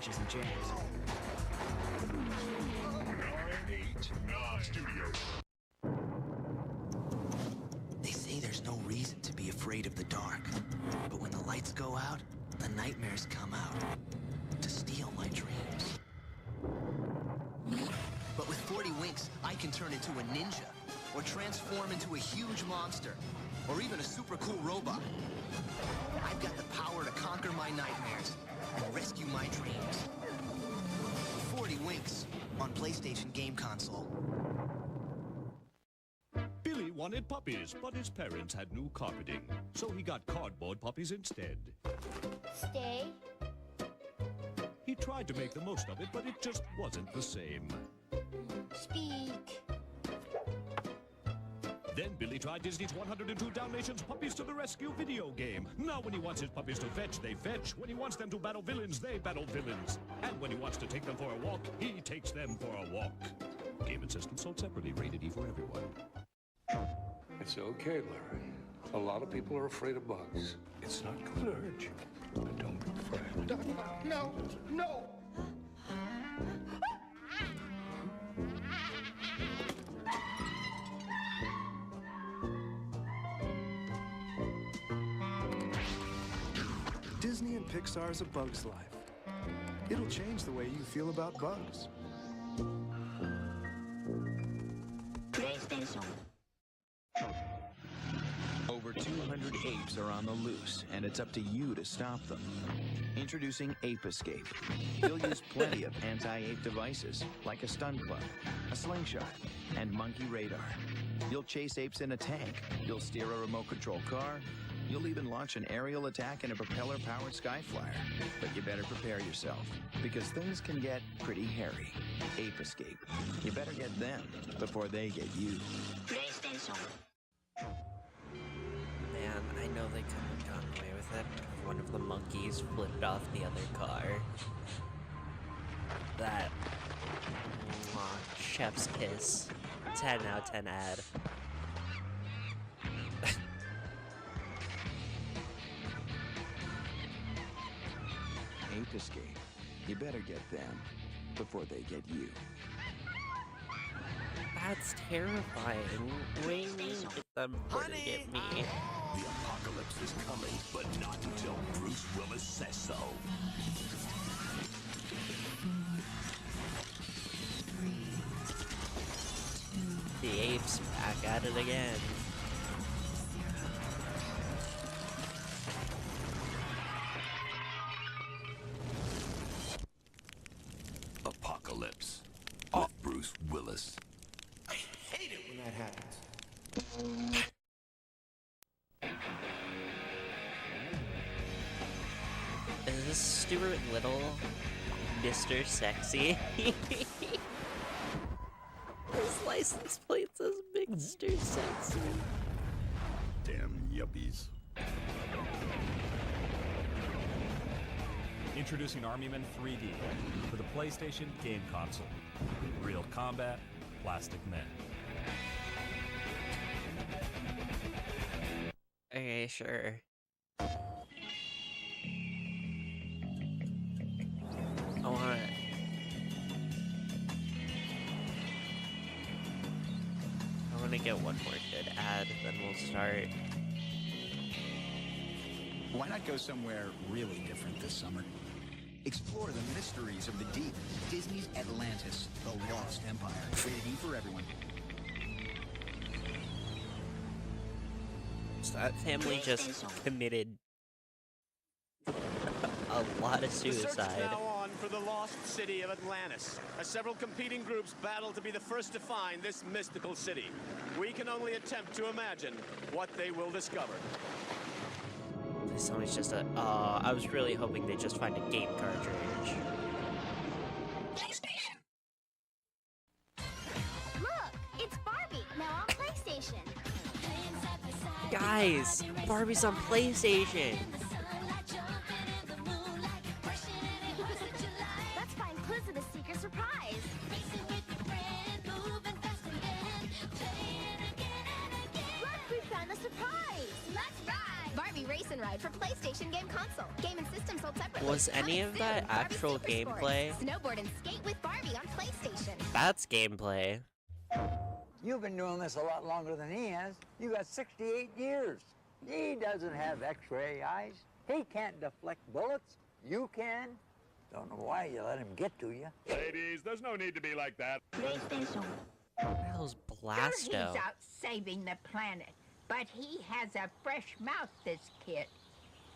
wrenches and jams. 989 Studios. They say there's no reason to be afraid of the dark. But when the lights go out, the nightmares come out to steal my dreams. But with 40 winks, I can turn into a ninja, or transform into a huge monster, or even a super cool robot. I've got the power to conquer my nightmares and rescue my dreams. 40 winks on PlayStation Game Console. Billy wanted puppies, but his parents had new carpeting, so he got cardboard puppies instead. Stay. He tried to make the most of it, but it just wasn't the same. Speak. Then Billy tried Disney's 102 Dalmatians Puppies to the Rescue video game. Now when he wants his puppies to fetch, they fetch. When he wants them to battle villains, they battle villains. And when he wants to take them for a walk, he takes them for a walk. Game and system sold separately, rated E for everyone. It's okay, Larry. A lot of people are afraid of bugs. It's not going to hurt you. But don't be afraid. No, no! Disney and Pixar's A Bug's Life. It'll change the way you feel about bugs. PlayStation. Over 200 apes are on the loose, and it's up to you to stop them. Introducing Ape Escape. You'll use plenty of anti-ape devices, like a stun club, a slingshot, and monkey radar. You'll chase apes in a tank. You'll steer a remote control car. You'll even launch an aerial attack in a propeller-powered Skyflyer. But you better prepare yourself, because things can get pretty hairy. Ape Escape. You better get them before they get you. PlayStation. Man, I know they couldn't have gotten away with it if one of the monkeys flipped off the other car. That... chef's kiss. 10 out of 10 ad. Ape Escape. You better get them before they get you. That's terrifying. What do you mean get them before they get me? The apocalypse is coming, but not until Bruce Willis says so. The apes back at it again. Apocalypse with Bruce Willis. I hate it when that happens. Is this Stuart Little, Mr. Sexy? His license plate says Mr. Sexy. Damn yuppies. Introducing Army Men 3D for the PlayStation Game Console. Real combat, plastic men. Okay, sure. I wanna get one more good ad, then we'll start. Why not go somewhere really different this summer? Explore the mysteries of the deep. Disney's Atlantis, the Lost Empire. Rated E for everyone. So that family just committed a lot of The search suicide. is now on for the lost city of Atlantis, as several competing groups battle to be the first to find this mystical city. We can only attempt to imagine what they will discover. Somebody's just a. I was really hoping they'd just find a game cartridge. PlayStation. Look, it's Barbie, now on PlayStation. Guys, Barbie's on PlayStation. Let's find clues in the secret surprise. Look, we found the surprise. Let's ride. Barbie Barbie Race and Ride for PlayStation game console. Game and system sold separately. Was any Coming of that soon, Barbie actual Super Sports. gameplay? Snowboard and skate with Barbie on PlayStation. That's gameplay. You've been doing this a lot longer than he has. You got 68 years. He doesn't have X-ray eyes. He can't deflect bullets. You can. Don't know why you let him get to you. Ladies, there's no need to be like that. PlayStation. What the hell's Blasto? Sure, he's out saving the planet, but he has a fresh mouth, this kid.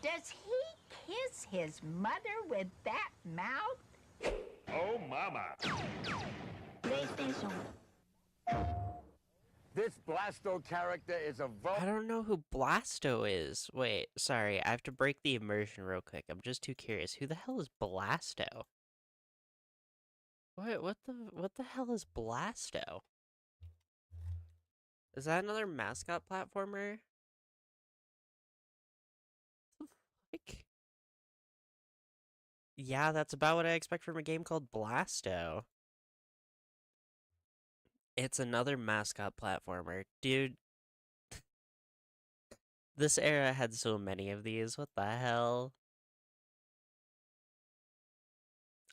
Does he kiss his mother with that mouth? Oh, mama. PlayStation. This Blasto character is a I don't know who Blasto is. Wait, sorry, I have to break the immersion real quick. I'm just too curious. Who the hell is Blasto? What the hell is Blasto? Is that another mascot platformer? What the fuck? Yeah, that's about what I expect from a game called Blasto. It's another mascot platformer. Dude. This era had so many of these. What the hell?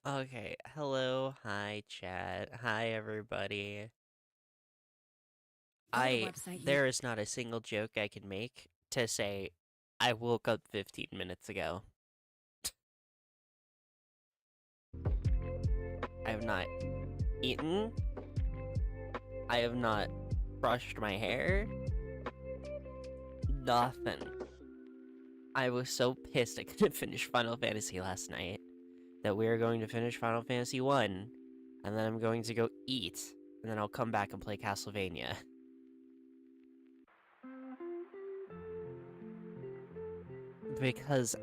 Okay, hello, hi chat, hi everybody. There is not a single joke I can make to say I woke up 15 minutes ago. I have not eaten. I have not brushed my hair. Nothing. I was so pissed I couldn't finish Final Fantasy last night that we are going to finish Final Fantasy 1, and then I'm going to go eat, and then I'll come back and play Castlevania. Because,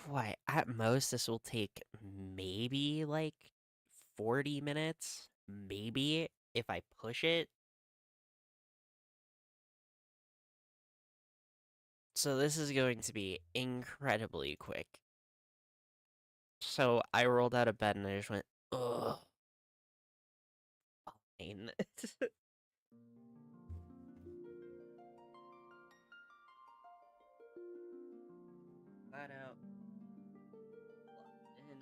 what, at most this will take maybe, like, 40 minutes? Maybe, if I push it. So this is going to be incredibly quick. So I rolled out of bed and I just went, ugh. Fine. That out. Locked in.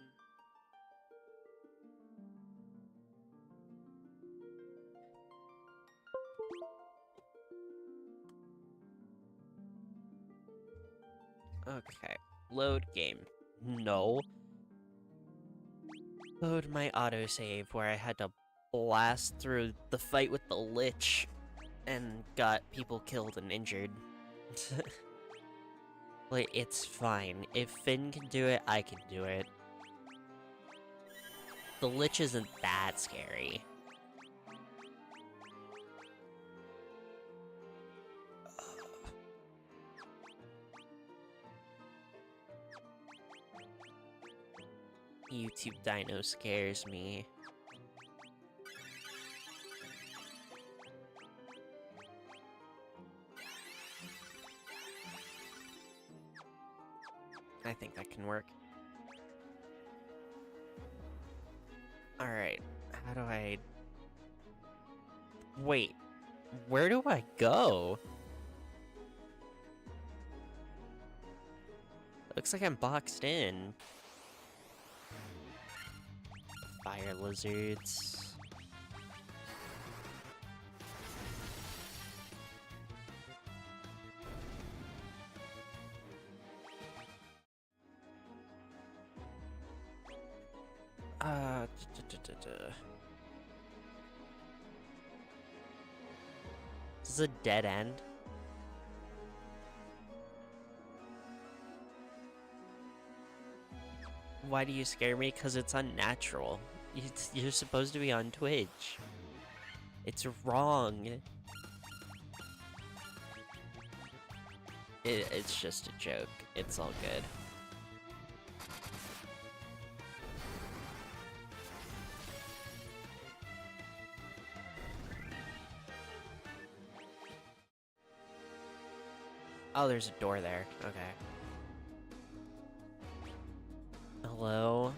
Okay. Load game. No. Load my autosave where I had to blast through the fight with the Lich and got people killed and injured. Like, it's fine. If Finn can do it, I can do it. The Lich isn't that scary. YouTube Dino scares me. I think that can work. Alright, how do I... Wait, where do I go? Looks like I'm boxed in. Fire lizards. This is a dead end. Why do you scare me? Because it's unnatural. You're supposed to be on Twitch. It's wrong. It's just a joke. It's all good. Oh, there's a door there. Okay. Hello,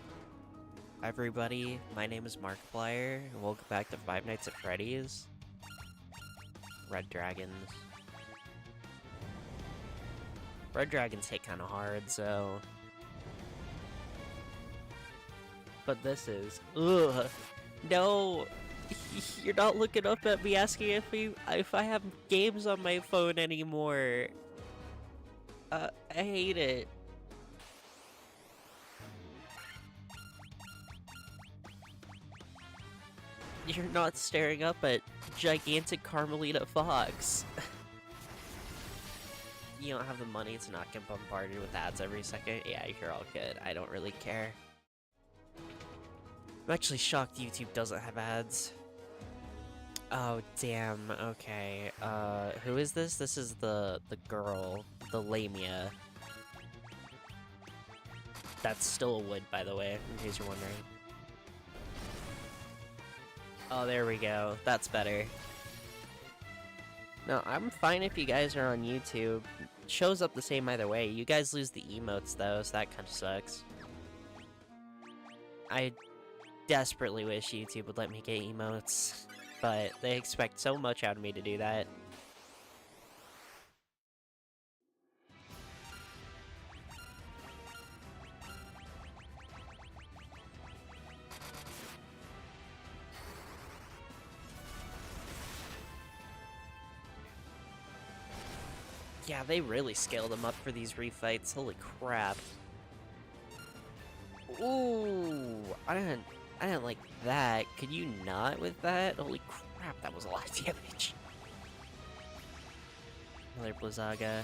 everybody. My name is Markiplier, and welcome back to Five Nights at Freddy's. Red Dragons. Red dragons hit kind of hard, so... But this is... Ugh! No! You're not looking up at me asking if I have games on my phone anymore. I hate it. You're not staring up at gigantic Carmelita Fox. You don't have the money to not get bombarded with ads every second? Yeah, you're all good. I don't really care. I'm actually shocked YouTube doesn't have ads. Oh, damn. Okay. Who is this? This is the girl. The Lamia. That's still a wood, by the way, in case you're wondering. Oh, there we go. That's better. No, I'm fine if you guys are on YouTube. It shows up the same either way. You guys lose the emotes, though, so that kind of sucks. I desperately wish YouTube would let me get emotes, but they expect so much out of me to do that. Yeah, they really scaled them up for these refights. Holy crap. Ooh, I didn't like that. Could you not with that? Holy crap, that was a lot of damage. Another Blizzaga.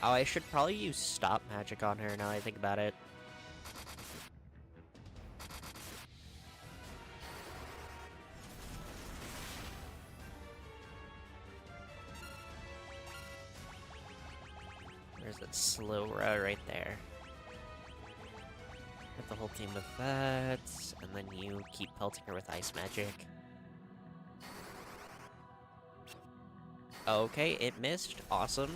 Oh, I should probably use Stop Magic on her now I think about it. There's that slow row right there. Hit the whole team with that, and then you keep pelting her with Ice Magic. Okay, it missed. Awesome.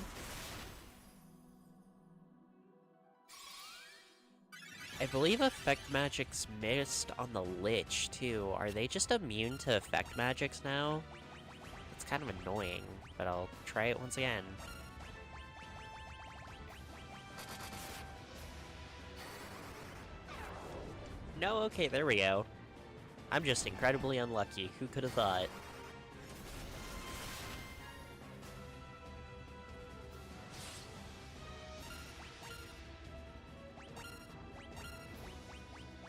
I believe Effect Magic's missed on the Lich, too. Are they just immune to Effect Magics now? It's kind of annoying, but I'll try it once again. No, okay, there we go. I'm just incredibly unlucky. Who could have thought?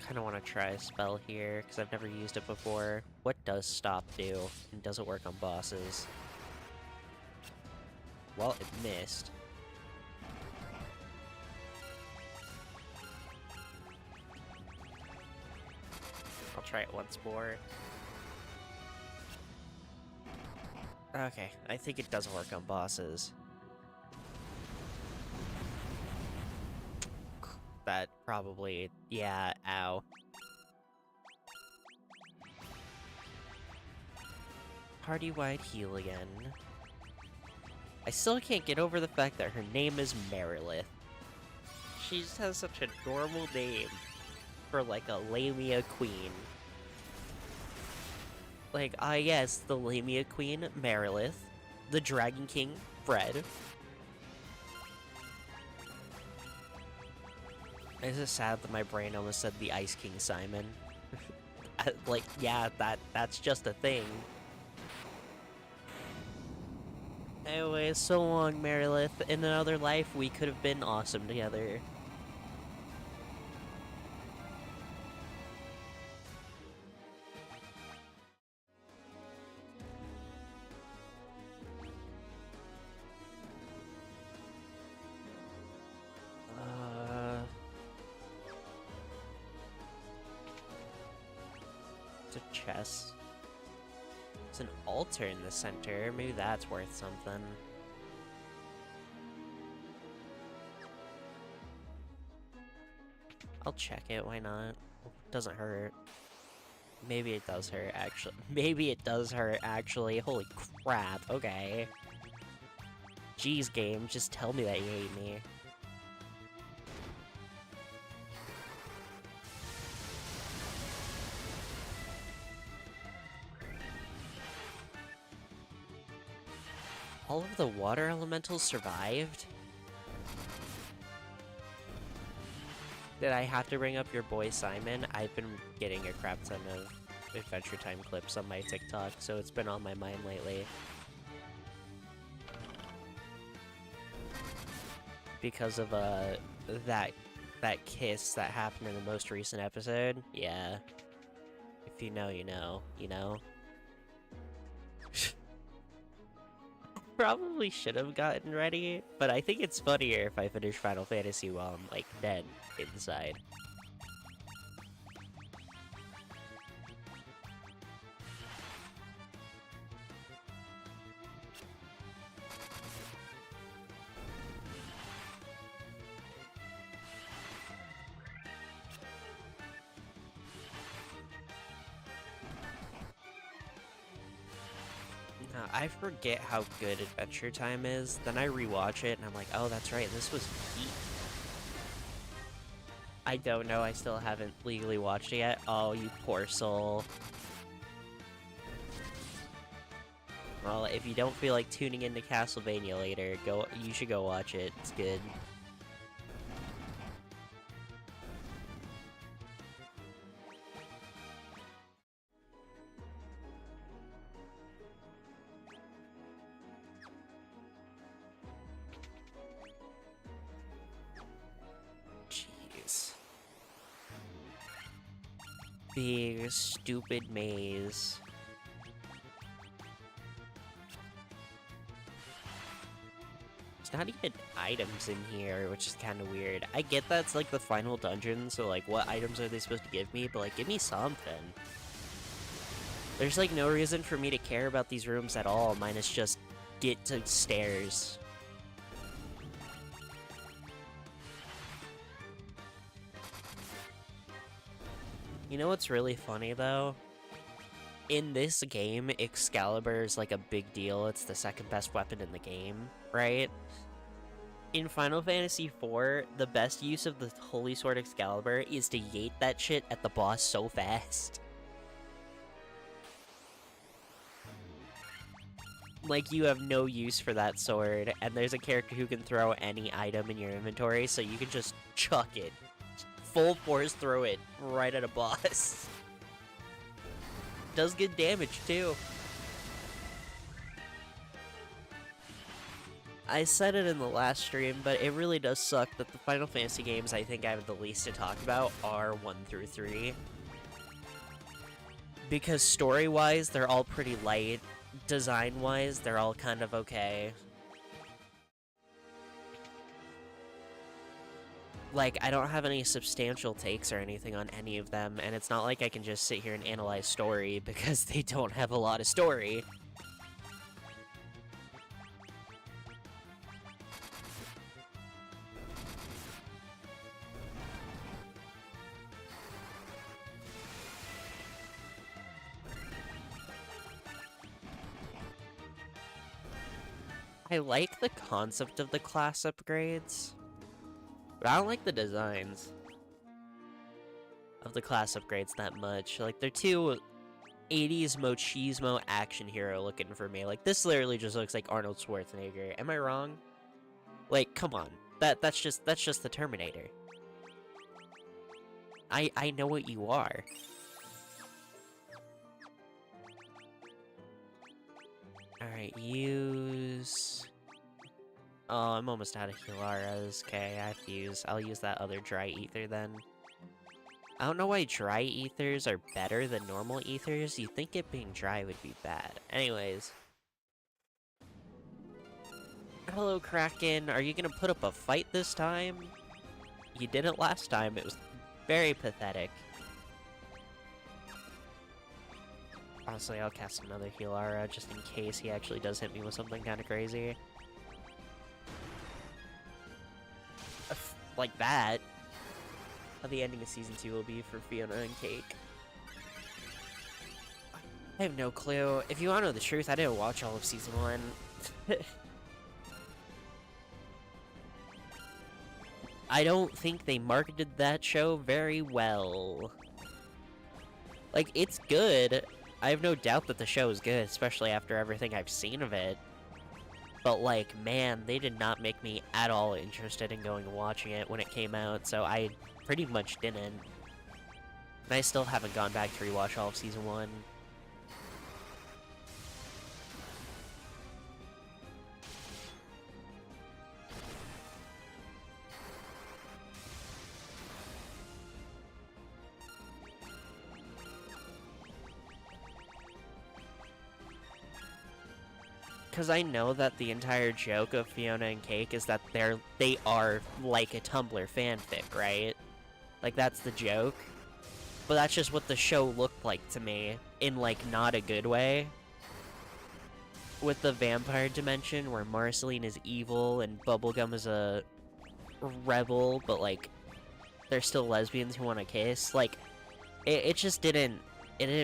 Kind of want to try a spell here, because I've never used it before. What does Stop do? And does it work on bosses? Well, it missed. I'll try it once more. Okay, I think it doesn't work on bosses. That probably... yeah, ow. Party-wide heal again. I still can't get over the fact that her name is Merilith. She just has such a normal name for, like, a Lamia queen. Like, yes, the Lamia queen, Merilith. The Dragon King, Fred. Is it sad that my brain almost said the Ice King Simon? Like, yeah, that's just a thing. Anyway, so long, Merilith. In another life, we could have been awesome together. It's a chest. It's an altar in the center. Maybe that's worth something. I'll check it, why not? Doesn't hurt. Maybe it does hurt, actually. Maybe it does hurt, actually. Holy crap, okay. Jeez, game, just tell me that you hate me. All of the water elementals survived? Did I have to bring up your boy Simon? I've been getting a crap ton of Adventure Time clips on my TikTok, so it's been on my mind lately. Because of that kiss that happened in the most recent episode. Yeah. If you know, you know, you know. Probably should have gotten ready, but I think it's funnier if I finish Final Fantasy while I'm, like, dead inside. I forget how good Adventure Time is, then I rewatch it and I'm like, oh, that's right, this was peak. I don't know, I still haven't legally watched it yet. Oh, you poor soul. Well, if you don't feel like tuning into Castlevania later, you should go watch it, it's good. Big, stupid maze. There's not even items in here, which is kind of weird. I get that's like the final dungeon, so like what items are they supposed to give me? But like give me something. There's like no reason for me to care about these rooms at all, minus just get to stairs. You know what's really funny, though? In this game, Excalibur is like a big deal. It's the second best weapon in the game, right? In Final Fantasy IV, the best use of the Holy Sword Excalibur is to yeet that shit at the boss so fast. Like, you have no use for that sword, and there's a character who can throw any item in your inventory, so you can just chuck it. Full force throw it right at a boss. Does good damage too. I said it in the last stream, but it really does suck that the Final Fantasy games I think I have the least to talk about are 1 through 3. Because story-wise, they're all pretty light. Design-wise, they're all kind of okay. Like, I don't have any substantial takes or anything on any of them, and it's not like I can just sit here and analyze story, because they don't have a lot of story. I like the concept of the class upgrades. But I don't like the designs of the class upgrades that much. Like, they're too 80s machismo action hero looking for me. Like, this literally just looks like Arnold Schwarzenegger. Am I wrong? Like, come on. That's just the Terminator. I know what you are. Alright, use... Oh, I'm almost out of Hilaras. Okay, I have to use... I'll use that other dry ether then. I don't know why dry ethers are better than normal ethers. You'd think it being dry would be bad. Anyways. Hello, Kraken. Are you gonna put up a fight this time? You didn't last time. It was very pathetic. Honestly, I'll cast another Hilara just in case he actually does hit me with something kind of crazy. Like that. How the ending of Season 2 will be for Fiona and Cake. I have no clue. If you want to know the truth, I didn't watch all of Season 1. I don't think they marketed that show very well. Like, it's good. I have no doubt that the show is good, especially after everything I've seen of it. But, like, man, they did not make me at all interested in going and watching it when it came out, so I pretty much didn't. And I still haven't gone back to rewatch all of Season 1. Because I know that the entire joke of Fiona and Cake is that they are like a Tumblr fanfic, right? Like, that's the joke. But that's just what the show looked like to me, in, like, not a good way. With the vampire dimension, where Marceline is evil and Bubblegum is a rebel, but, like, they're still lesbians who want to kiss. Like, it just didn't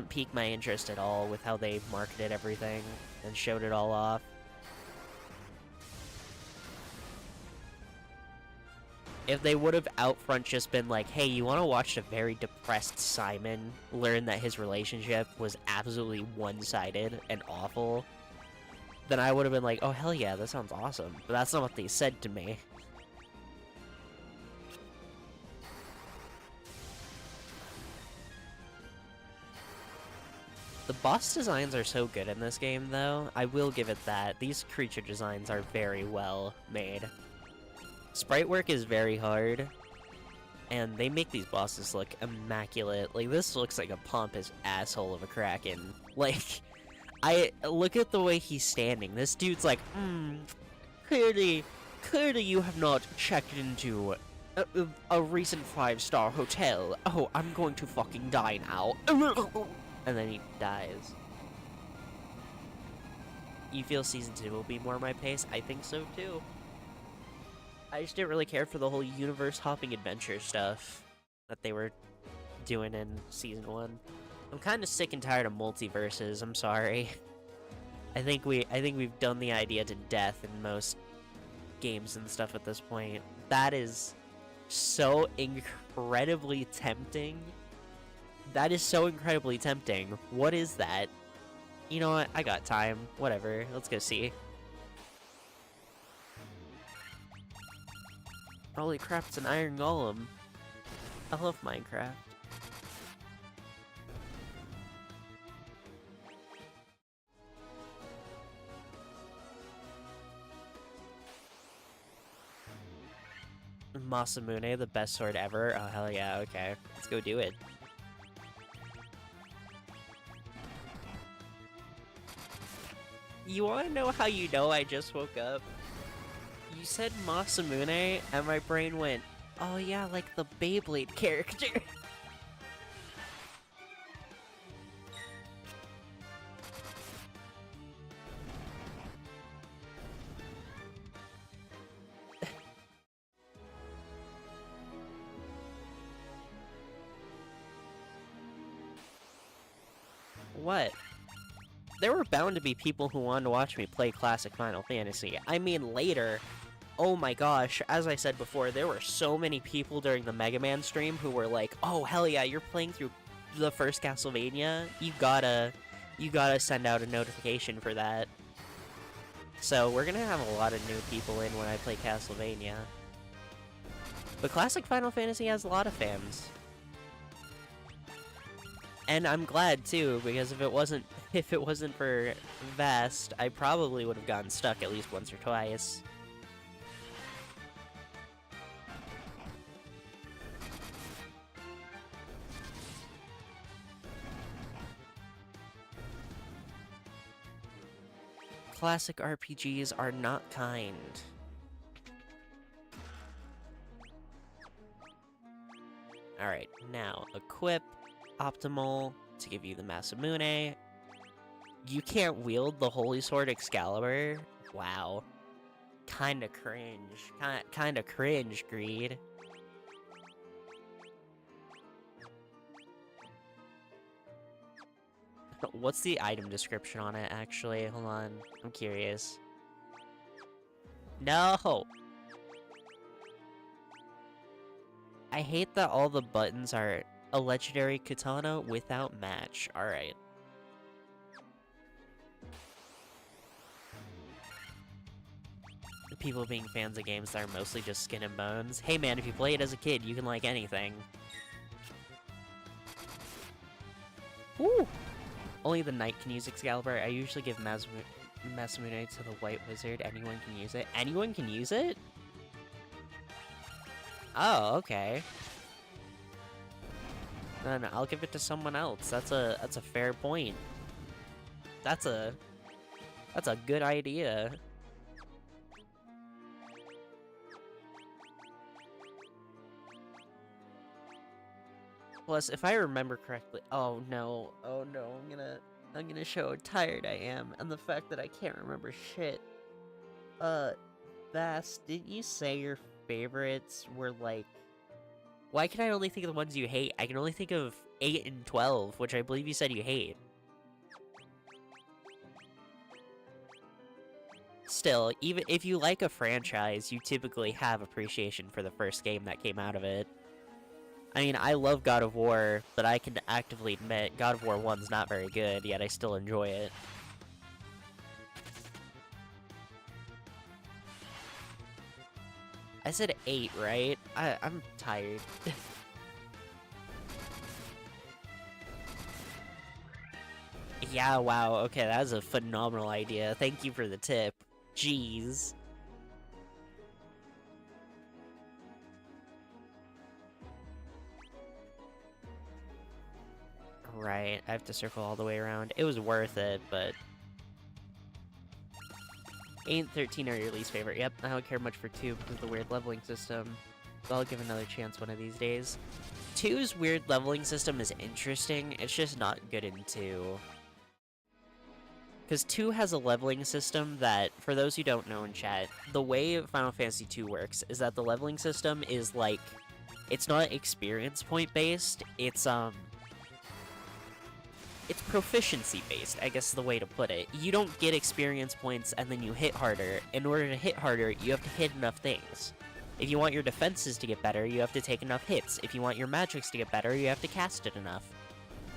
pique my interest at all with how they marketed everything and showed it all off. If they would have out front just been like, hey, you want to watch a very depressed Simon learn that his relationship was absolutely one-sided and awful, then I would have been like, oh, hell yeah, that sounds awesome. But that's not what they said to me. The boss designs are so good in this game, though. I will give it that. These creature designs are very well made. Sprite work is very hard, and they make these bosses look immaculate. Like, this looks like a pompous asshole of a Kraken. Like, I look at the way he's standing. This dude's like, clearly you have not checked into a recent 5-star hotel. Oh, I'm going to fucking die now. And then he dies. You feel Season 2 will be more my pace? I think so, too. I just didn't really care for the whole universe-hopping adventure stuff that they were doing in Season 1. I'm kind of sick and tired of multiverses, I'm sorry. I think we've done the idea to death in most games and stuff at this point. That is so incredibly tempting. That is so incredibly tempting. What is that? You know what? I got time. Whatever. Let's go see. Holy crap, it's an iron golem. I love Minecraft. Masamune, the best sword ever. Oh, hell yeah, okay. Let's go do it. You wanna know how you know I just woke up? You said Masamune, and my brain went, oh yeah, like the Beyblade character. What? There were bound to be people who wanted to watch me play classic Final Fantasy. I mean, later, oh my gosh, as I said before, there were so many people during the Mega Man stream who were like, oh, hell yeah, you're playing through the first Castlevania? You gotta send out a notification for that. So we're gonna have a lot of new people in when I play Castlevania. But classic Final Fantasy has a lot of fans. And I'm glad too, because if it wasn't for Vest, I probably would have gotten stuck at least once or twice. Classic RPGs are not kind. Alright, now equip Optimal to give you the Masamune. You can't wield the Holy Sword Excalibur? Wow. Kinda cringe. Kinda cringe, Greed. What's the item description on it, actually? Hold on. I'm curious. No! I hate that all the buttons are a legendary katana without match. Alright. people being fans of games that are mostly just skin and bones. Hey man, if you play it as a kid, you can like anything. Ooh! Only the knight can use Excalibur. I usually give Masamune to the white wizard. Anyone can use it. Anyone can use it? Oh, okay. Then I'll give it to someone else. That's a fair point. That's a good idea. Plus, if I remember correctly, oh no, I'm gonna show how tired I am, and the fact that I can't remember shit. Vass, didn't you say your favorites were like? Why can I only think of the ones you hate? I can only think of 8 and 12, which I believe you said you hate. Still, even if you like a franchise, you typically have appreciation for the first game that came out of it. I mean, I love God of War, but I can actively admit God of War 1's not very good, yet I still enjoy it. I said 8, right? I'm tired. Yeah, wow, okay, that was a phenomenal idea. Thank you for the tip. Jeez. Right, I have to circle all the way around. It was worth it, but... 8 and 13 are your least favorite. Yep, I don't care much for 2 because of the weird leveling system. So I'll give another chance one of these days. 2's weird leveling system is interesting, it's just not good in 2. Because 2 has a leveling system that, for those who don't know in chat, the way Final Fantasy 2 works is that the leveling system is like... It's not experience point based, it's proficiency based, I guess is the way to put it. You don't get experience points and then you hit harder. In order to hit harder, you have to hit enough things. If you want your defenses to get better, you have to take enough hits. If you want your magics to get better, you have to cast it enough.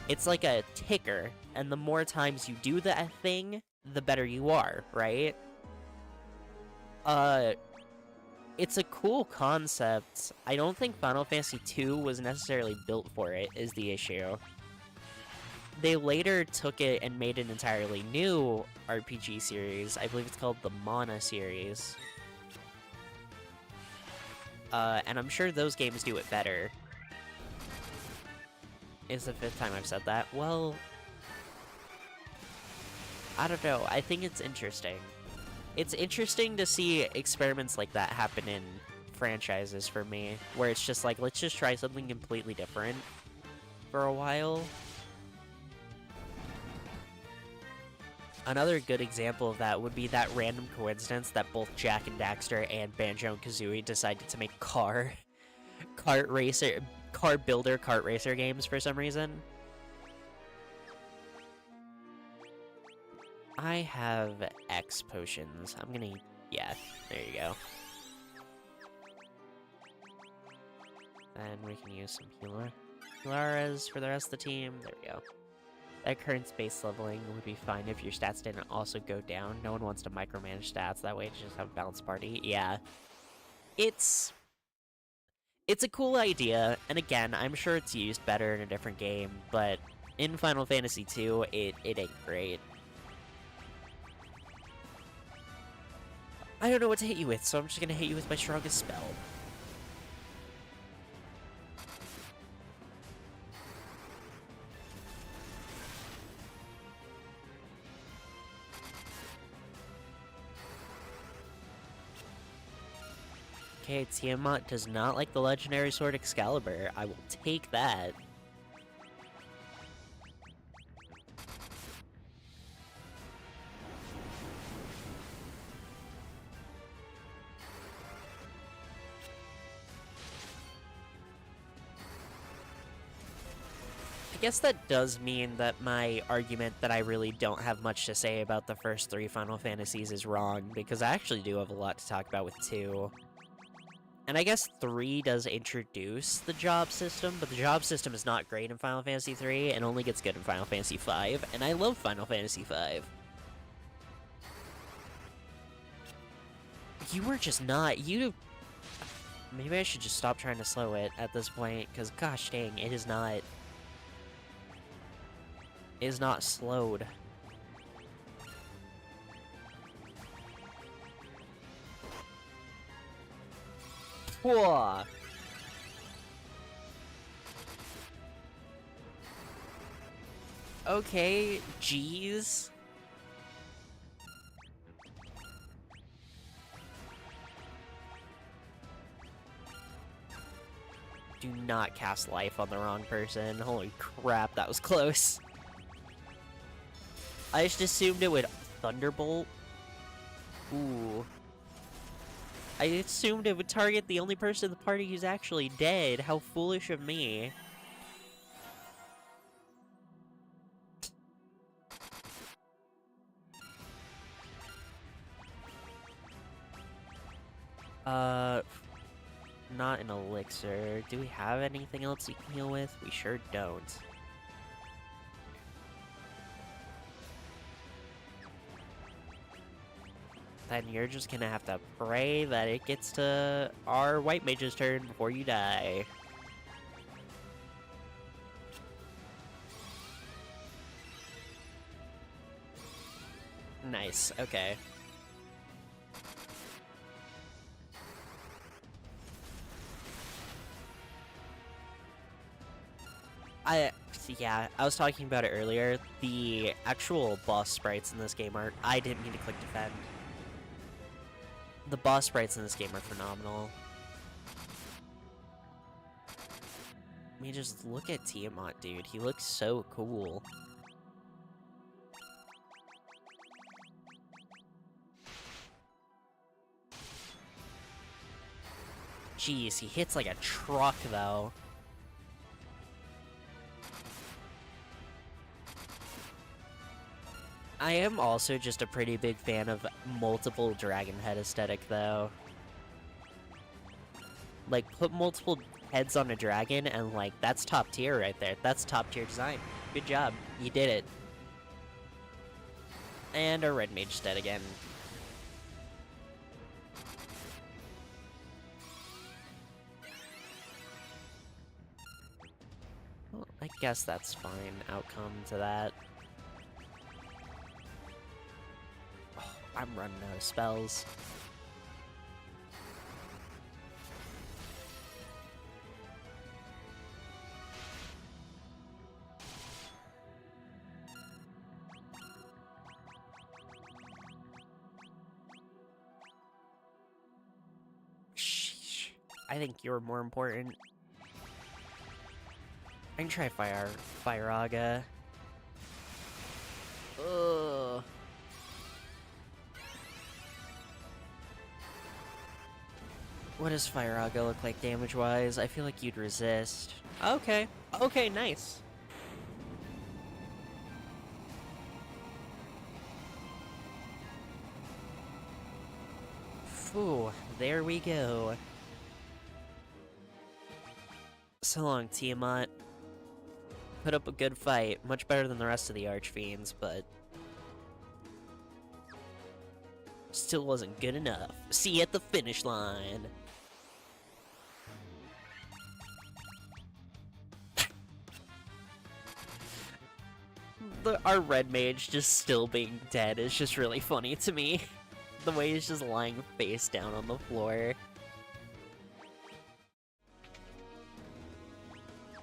It's like a ticker, and the more times you do that thing, the better you are, right? It's a cool concept. I don't think Final Fantasy 2 was necessarily built for it, is the issue. They later took it and made an entirely new RPG series. I believe it's called the Mana series. And I'm sure those games do it better. It's the 5th time I've said that. Well, I don't know. I think it's interesting. It's interesting to see experiments like that happen in franchises for me, where it's just like, let's just try something completely different for a while. Another good example of that would be that random coincidence that both Jak and Daxter and Banjo and Kazooie decided to make car builder kart racer games for some reason. I have X potions. I'm gonna... yeah, there you go. And we can use some Hilaras for the rest of the team. There we go. That current space leveling would be fine if your stats didn't also go down. No one wants to micromanage stats, that way to just have a balanced party. Yeah. It's a cool idea, and again, I'm sure it's used better in a different game, but in Final Fantasy II, it ain't great. I don't know what to hit you with, so I'm just gonna hit you with my strongest spell. Okay, Tiamat does not like the legendary sword Excalibur. I will take that. I guess that does mean that my argument that I really don't have much to say about the first 3 Final Fantasies is wrong, because I actually do have a lot to talk about with 2. And I guess 3 does introduce the job system, but the job system is not great in Final Fantasy 3 and only gets good in Final Fantasy 5, and I love Final Fantasy 5. You were just not. You. Maybe I should just stop trying to slow it at this point, because gosh dang, it is not. It is not slowed. Whoa. Okay, jeez. Do not cast life on the wrong person. Holy crap, that was close. I just assumed it would Thunderbolt. Ooh. I assumed it would target the only person in the party who's actually dead. How foolish of me. Not an elixir. Do we have anything else you can heal with? We sure don't. Then you're just gonna have to pray that it gets to our white mage's turn before you die. Nice, okay. Yeah, I was talking about it earlier. The actual boss sprites in this game are... I didn't mean to click defend. The boss sprites in this game are phenomenal. I mean, just look at Tiamat, dude. He looks so cool. Jeez, he hits like a truck, though. I am also just a pretty big fan of multiple dragon head aesthetic, though. Like, put multiple heads on a dragon, and, like, that's top tier right there. That's top tier design. Good job. You did it. And our red mage dead again. Well, I guess that's fine outcome to that. I'm running out of spells. Sheesh. I think you're more important. I can try Firaga. Ugh. What does Firaga look like damage-wise? I feel like you'd resist. Okay. Okay, nice. Phew, there we go. So long, Tiamat. Put up a good fight. Much better than the rest of the Archfiends, but... still wasn't good enough. See you at the finish line. Our red mage just still being dead is just really funny to me. The way he's just lying face down on the floor.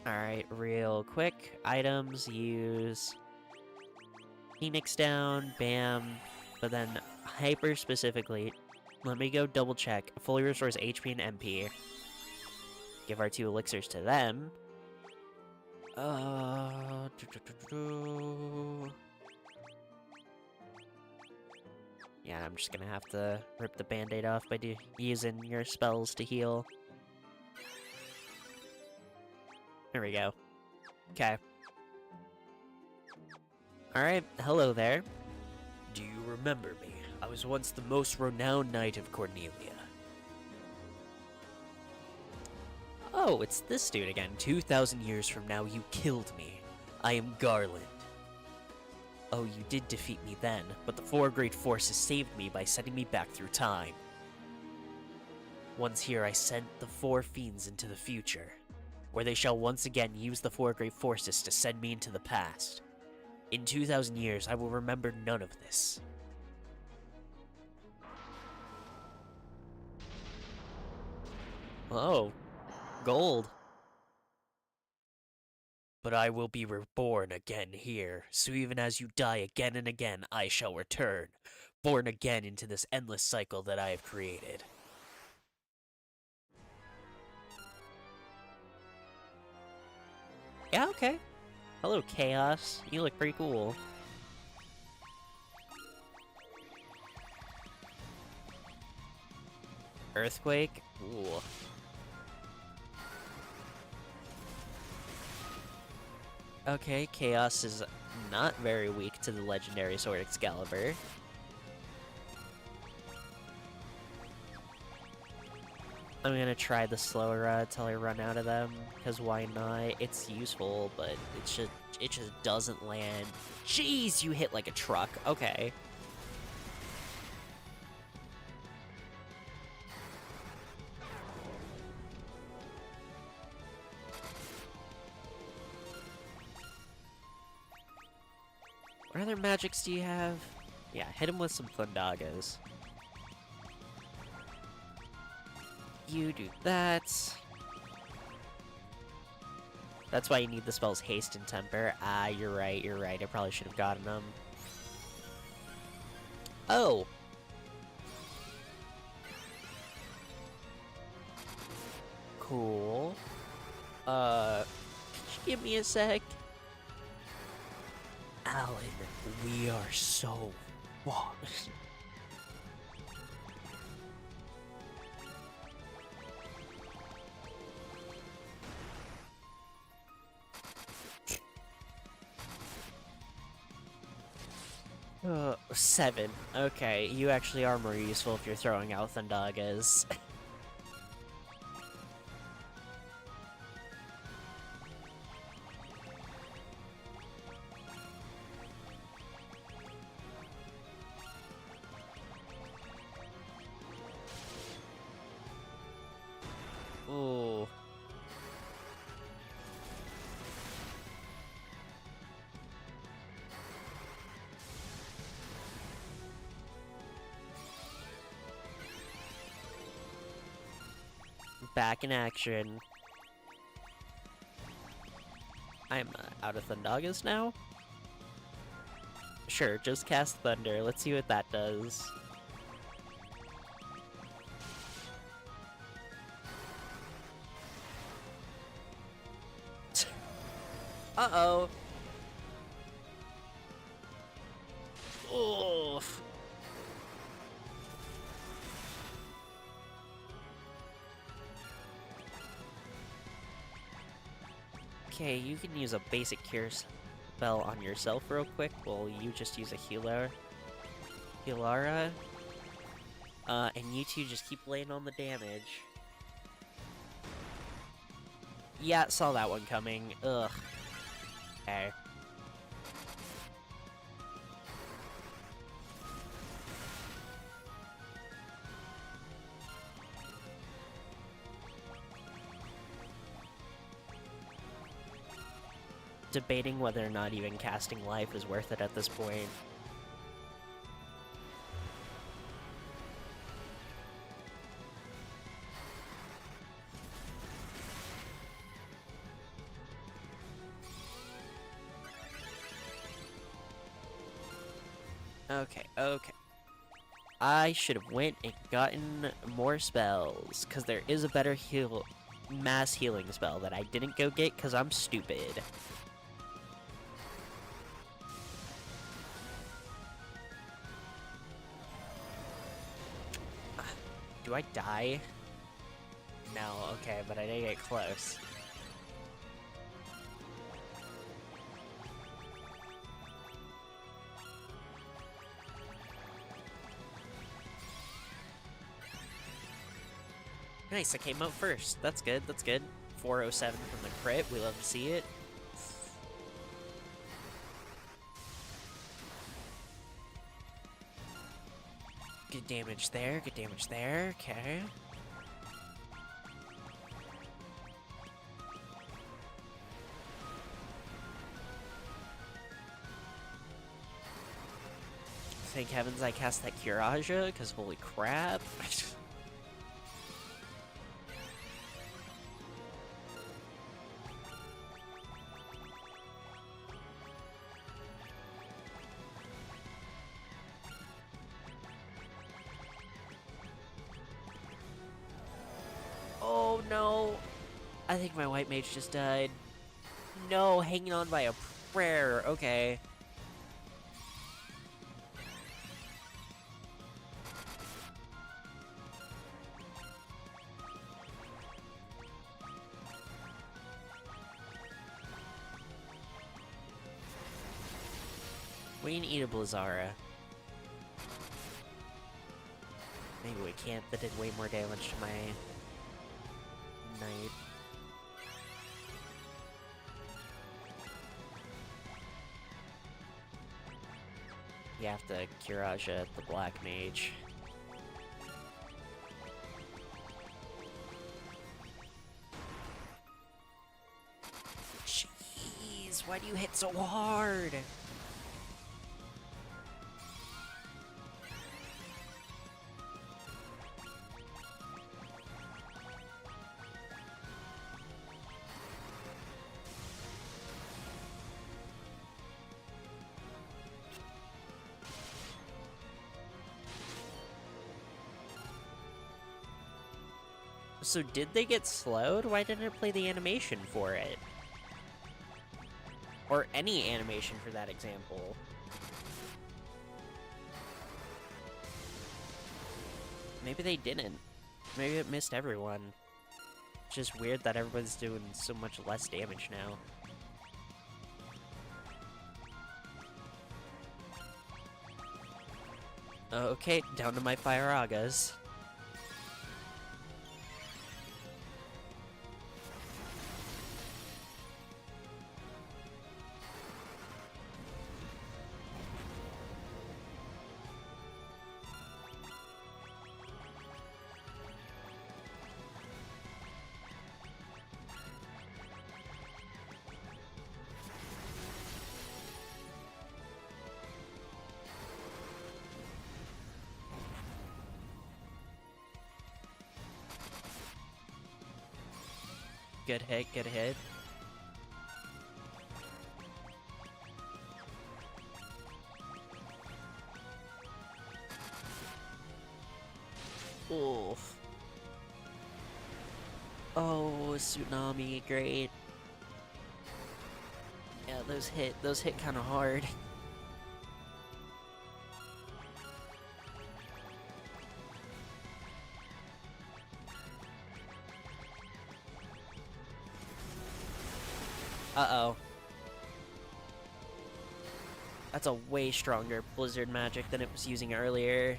Alright, real quick. Items, use... Phoenix down, bam. But then, hyper specifically, let me go double check. Fully restores HP and MP. Give our 2 elixirs to them. Yeah, I'm just gonna have to rip the band-aid off by using your spells to heal. There we go. Okay. Alright, hello there. Do you remember me? I was once the most renowned knight of Cornelia. Oh, it's this dude again. 2,000 years from now, you killed me. I am Garland. Oh, you did defeat me then, but the 4 great forces saved me by sending me back through time. Once here, I sent the 4 fiends into the future, where they shall once again use the 4 great forces to send me into the past. In 2,000 years, I will remember none of this. Oh, gold. But I will be reborn again here, so even as you die again and again, I shall return, born again into this endless cycle that I have created. Yeah, okay. Hello, Chaos. You look pretty cool. Earthquake? Ooh. Okay, Chaos is not very weak to the legendary sword Excalibur. I'm gonna try the slower till I run out of them, because why not? It's useful, but it just doesn't land. Jeez, you hit like a truck. Okay. What other magics do you have? Yeah, hit him with some Thundagas. You do that. That's why you need the spells Haste and Temper. Ah, you're right, you're right. I probably should have gotten them. Oh! Cool. Could you give me a sec? Alan, we are so fucked. Seven. Okay, you actually are more useful if you're throwing out Thundagas. Ooh. Back in action. I'm out of Thundagas now? Sure, just cast Thunder. Let's see what that does. Uh-oh. Oof. Okay, you can use a basic cure spell on yourself real quick while you just use a healer. Healara. And you two just keep laying on the damage. Yeah, saw that one coming. Ugh. Okay. Debating whether or not even casting life is worth it at this point. Okay, okay. I should have went and gotten more spells, because there is a better mass healing spell that I didn't go get because I'm stupid. Do I die? No, okay, but I did get close. Nice, I came out first. That's good, that's good. 407 from the crit, we love to see it. Good damage there, okay. Thank heavens I cast that Kiraja, because holy crap. Oh no! I think my white mage just died. No, hanging on by a prayer. Okay. We can eat a Blizzara. Maybe we can't. That did way more damage to my knight. You have to Kiraja the black mage. Jeez, why do you hit so hard? So did they get slowed? Why didn't it play the animation for it? Or any animation for that example? Maybe they didn't. Maybe it missed everyone. It's just weird that everyone's doing so much less damage now. Okay, down to my Firagas. Good hit, good hit. Oof. Oh, Tsunami, great. Yeah, those hit kind of hard. Uh-oh. That's a way stronger blizzard magic than it was using earlier.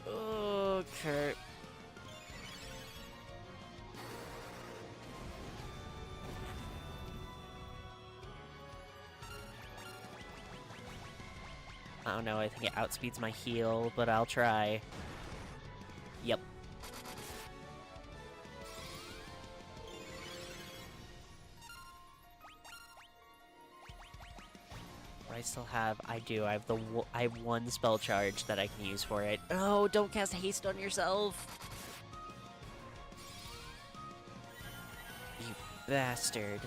Okay. I don't know, I think it outspeeds my heal, but I'll try. Yep. I still have, I have one spell charge that I can use for it. Oh, don't cast haste on yourself! You bastard.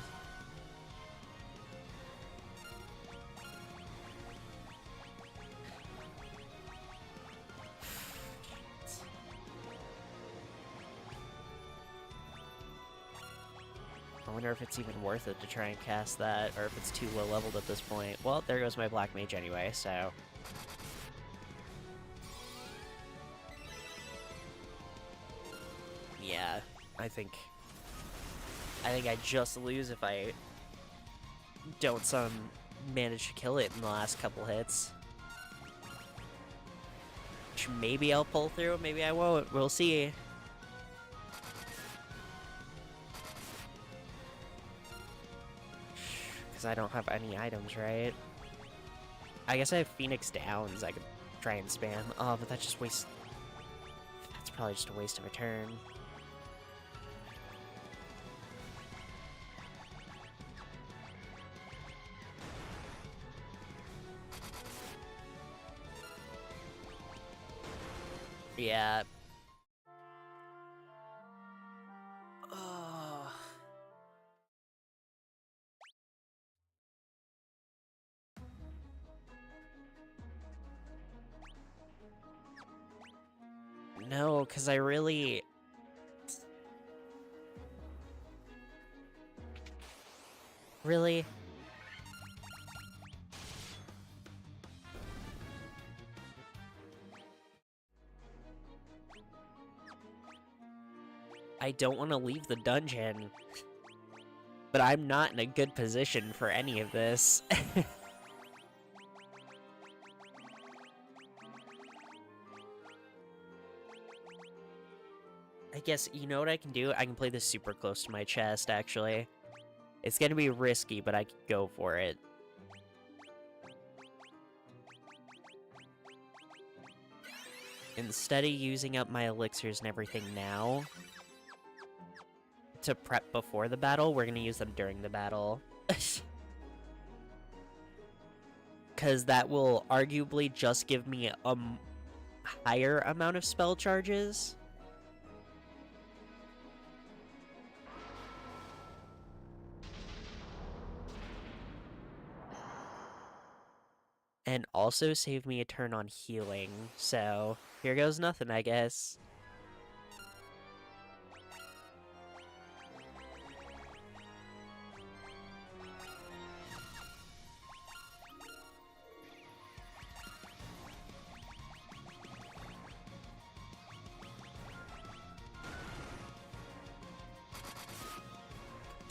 I wonder if it's even worth it to try and cast that, or if it's too low leveled at this point. Well, there goes my black mage anyway, so... Yeah, I think I just lose if I don't manage to kill it in the last couple hits. Which maybe I'll pull through, maybe I won't, we'll see. Because I don't have any items, right? I guess I have Phoenix Downs I could try and spam. Oh, but that just wastes... That's probably just a waste of a turn. Yeah. Oh. No, because I really... Really? I don't want to leave the dungeon, but I'm not in a good position for any of this. I guess, you know what I can do? I can play this super close to my chest, actually. It's gonna be risky, but I can go for it. Instead of using up my elixirs and everything now to prep before the battle, we're gonna use them during the battle. Because that will arguably just give me a higher amount of spell charges. And also save me a turn on healing, so here goes nothing, I guess.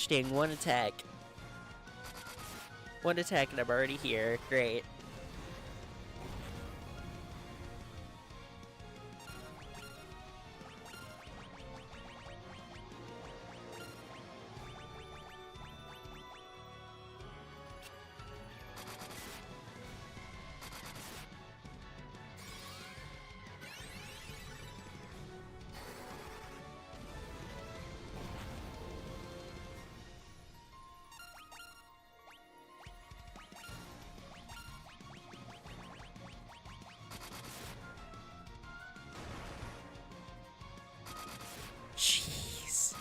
Dang, one attack. One attack and I'm already here. Great. Jeez.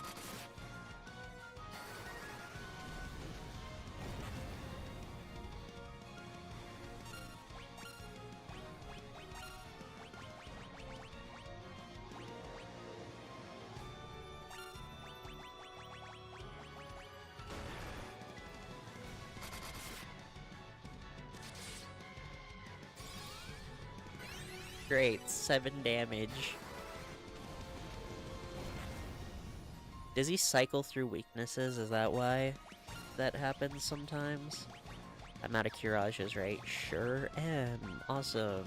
Great, 7 damage. Does he cycle through weaknesses? Is that why that happens sometimes? I'm out of Curages, right? Sure am. Awesome.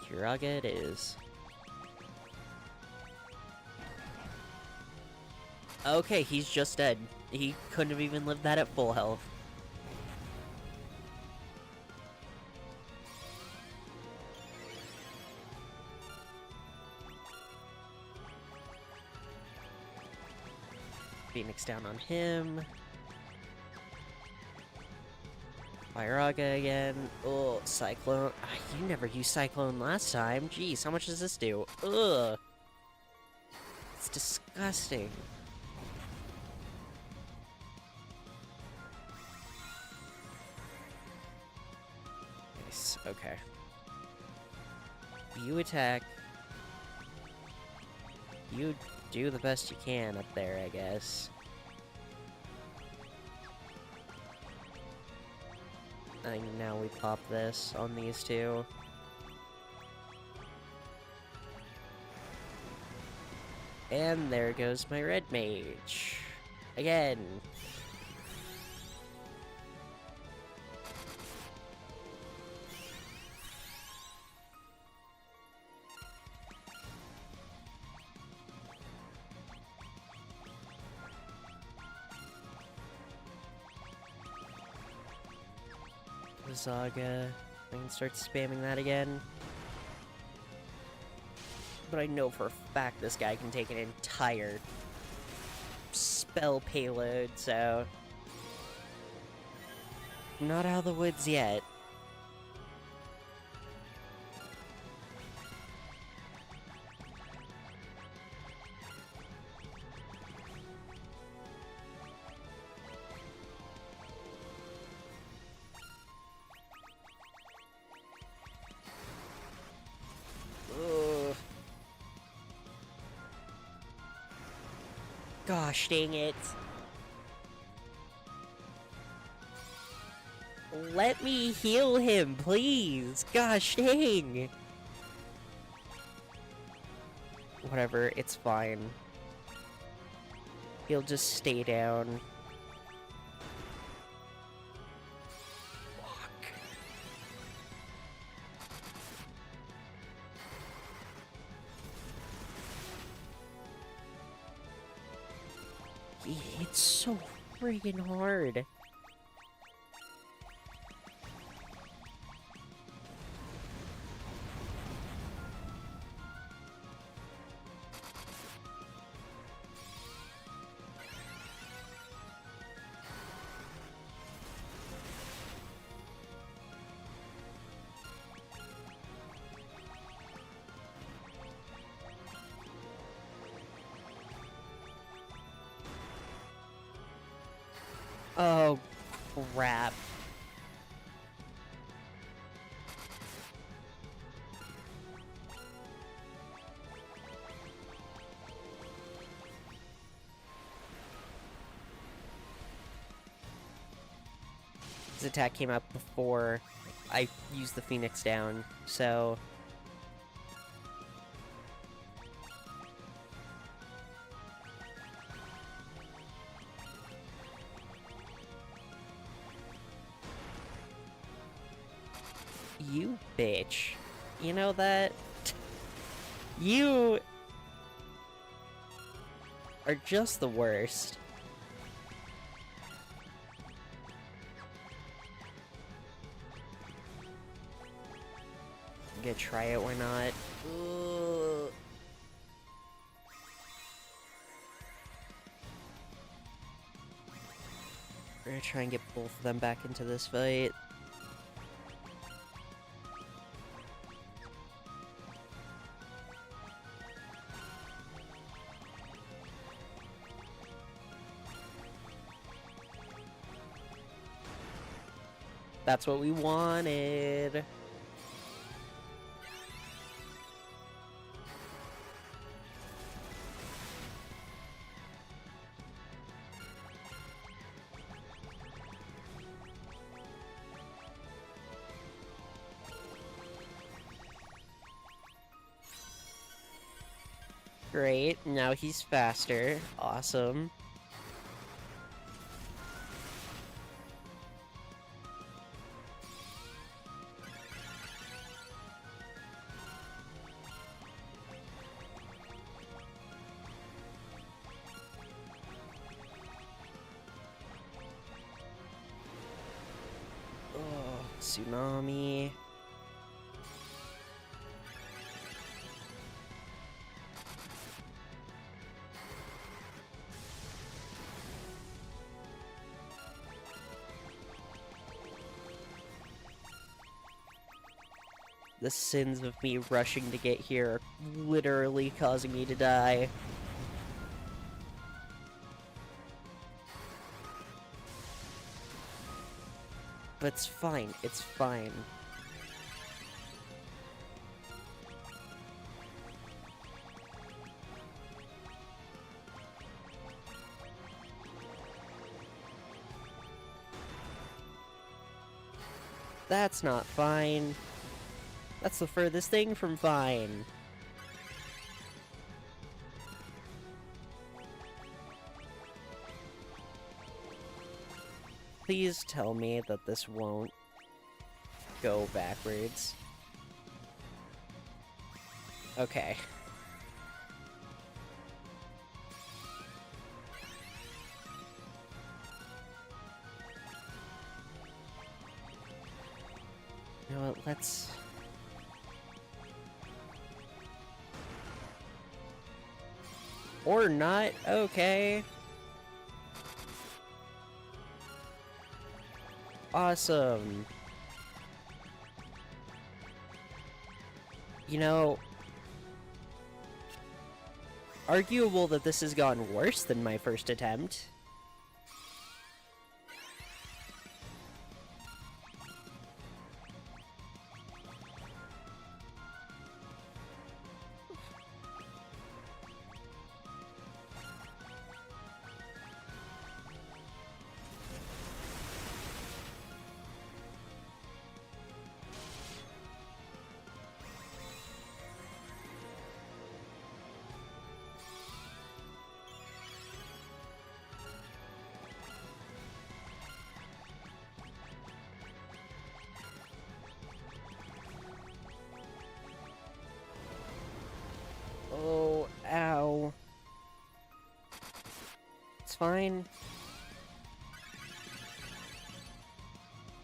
Curaga it is. Okay, he's just dead. He couldn't have even lived that at full health. Phoenix down on him. Firaga again. Oh, Cyclone. You never used Cyclone last time. Jeez, how much does this do? Ugh. It's disgusting. Nice. Okay. You attack. You do the best you can up there, I guess. I think now we pop this on these two. And there goes my red mage. Again. Zaga. I can start spamming that again. But I know for a fact this guy can take an entire spell payload, so... Not out of the woods yet. Ugh. Gosh dang it. Let me heal him, please! Gosh dang! Whatever, it's fine. He'll just stay down. Fuck. He hits so friggin' hard. Oh, crap. His attack came out before I used the Phoenix down, so... You bitch. You know that? You are just the worst. I'm gonna try it, why not? Ugh. We're gonna try and get both of them back into this fight. That's what we wanted. Great, now he's faster. Awesome. Tsunami. The sins of me rushing to get here are literally causing me to die. But it's fine, it's fine. That's not fine. That's the furthest thing from fine. Please tell me that this won't go backwards. Okay. You know what, let's... Or not, okay. Awesome. You know, arguable that this has gone worse than my first attempt. Oh, ow. It's fine.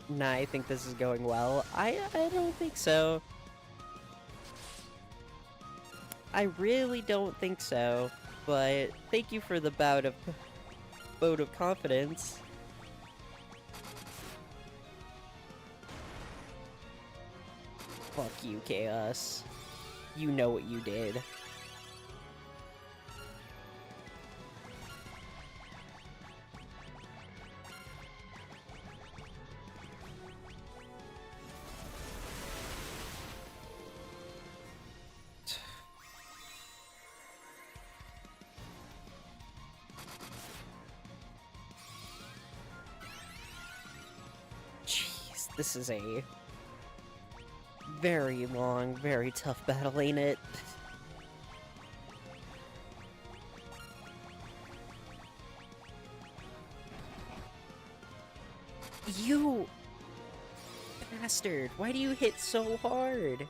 Nah, I think this is going well. I don't think so. I really don't think so, but thank you for the vote of confidence. Fuck you, Chaos. You know what you did. Jeez, this is a very long, very tough battle, ain't it? You bastard, why do you hit so hard?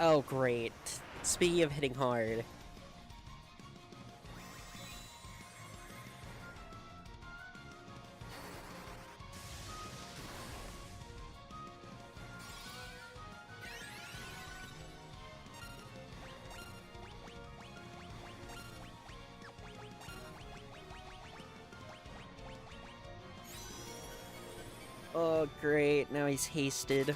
Oh, great. Speaking of hitting hard. Oh, great. Now he's hasted.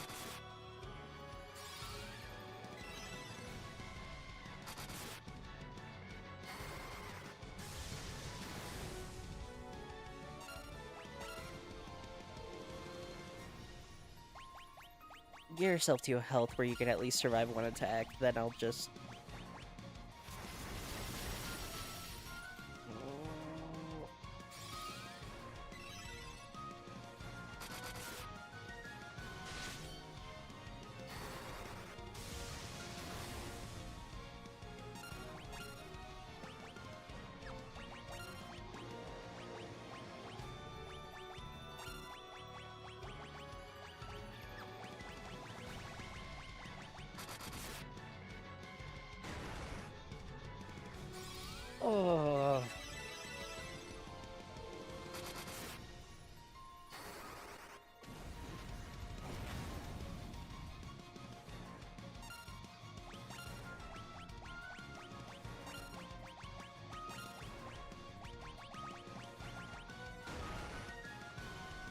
Get yourself to a health where you can at least survive one attack, then I'll just... Oh.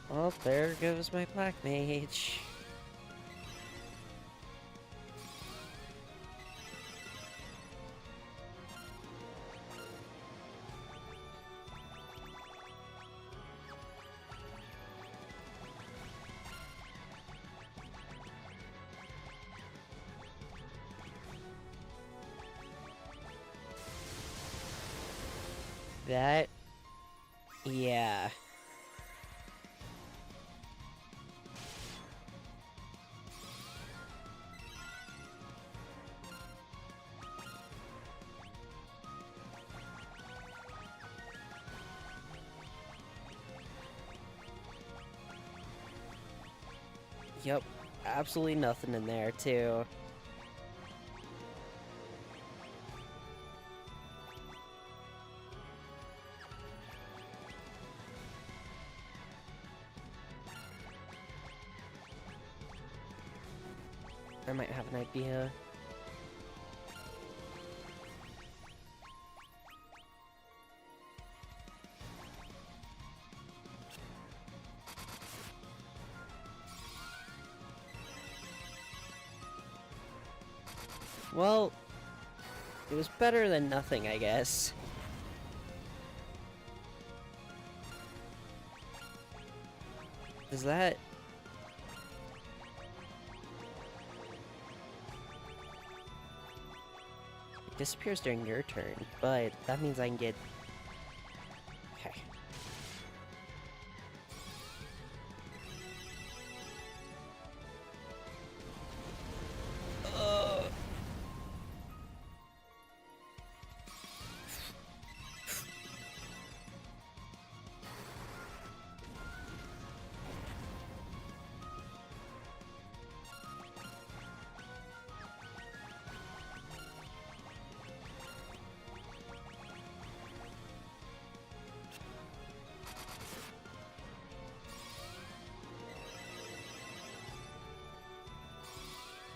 Well, there goes my Black Mage. That... yeah. Yep. absolutely nothing in there, too. I might have an idea. Well, it was better than nothing, I guess. Is that... It disappears during your turn, but that means I can get... Okay.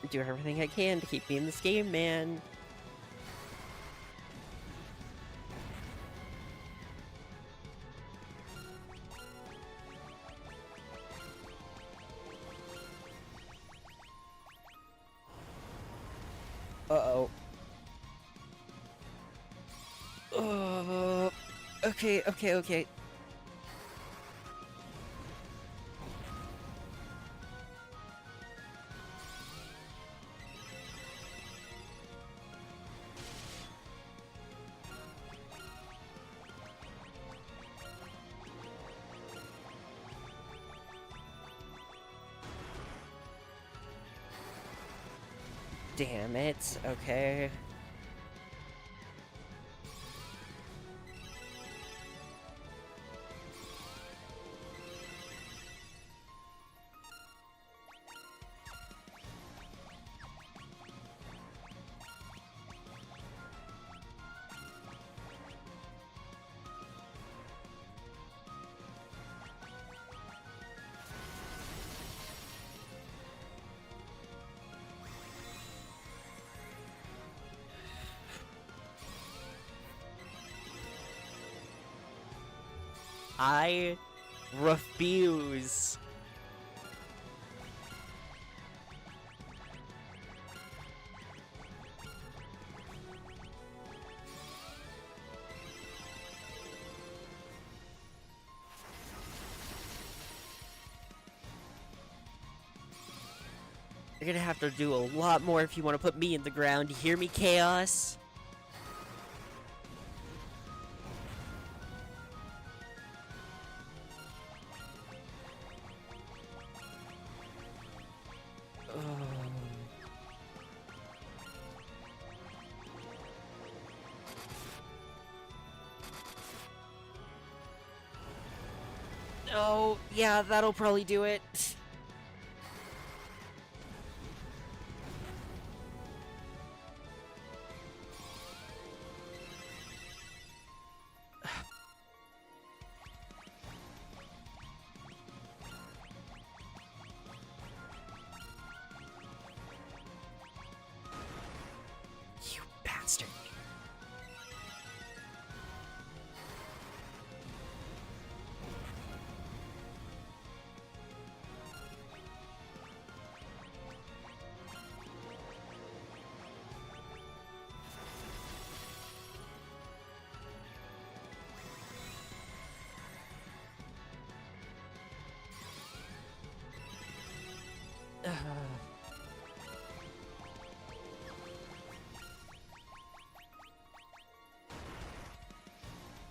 Do everything I can to keep me in this game, man. Uh-oh. Okay. Damn it. Okay. I refuse. You're gonna have to do a lot more if you want to put me in the ground. You hear me, Chaos? Oh, yeah, that'll probably do it. You bastard.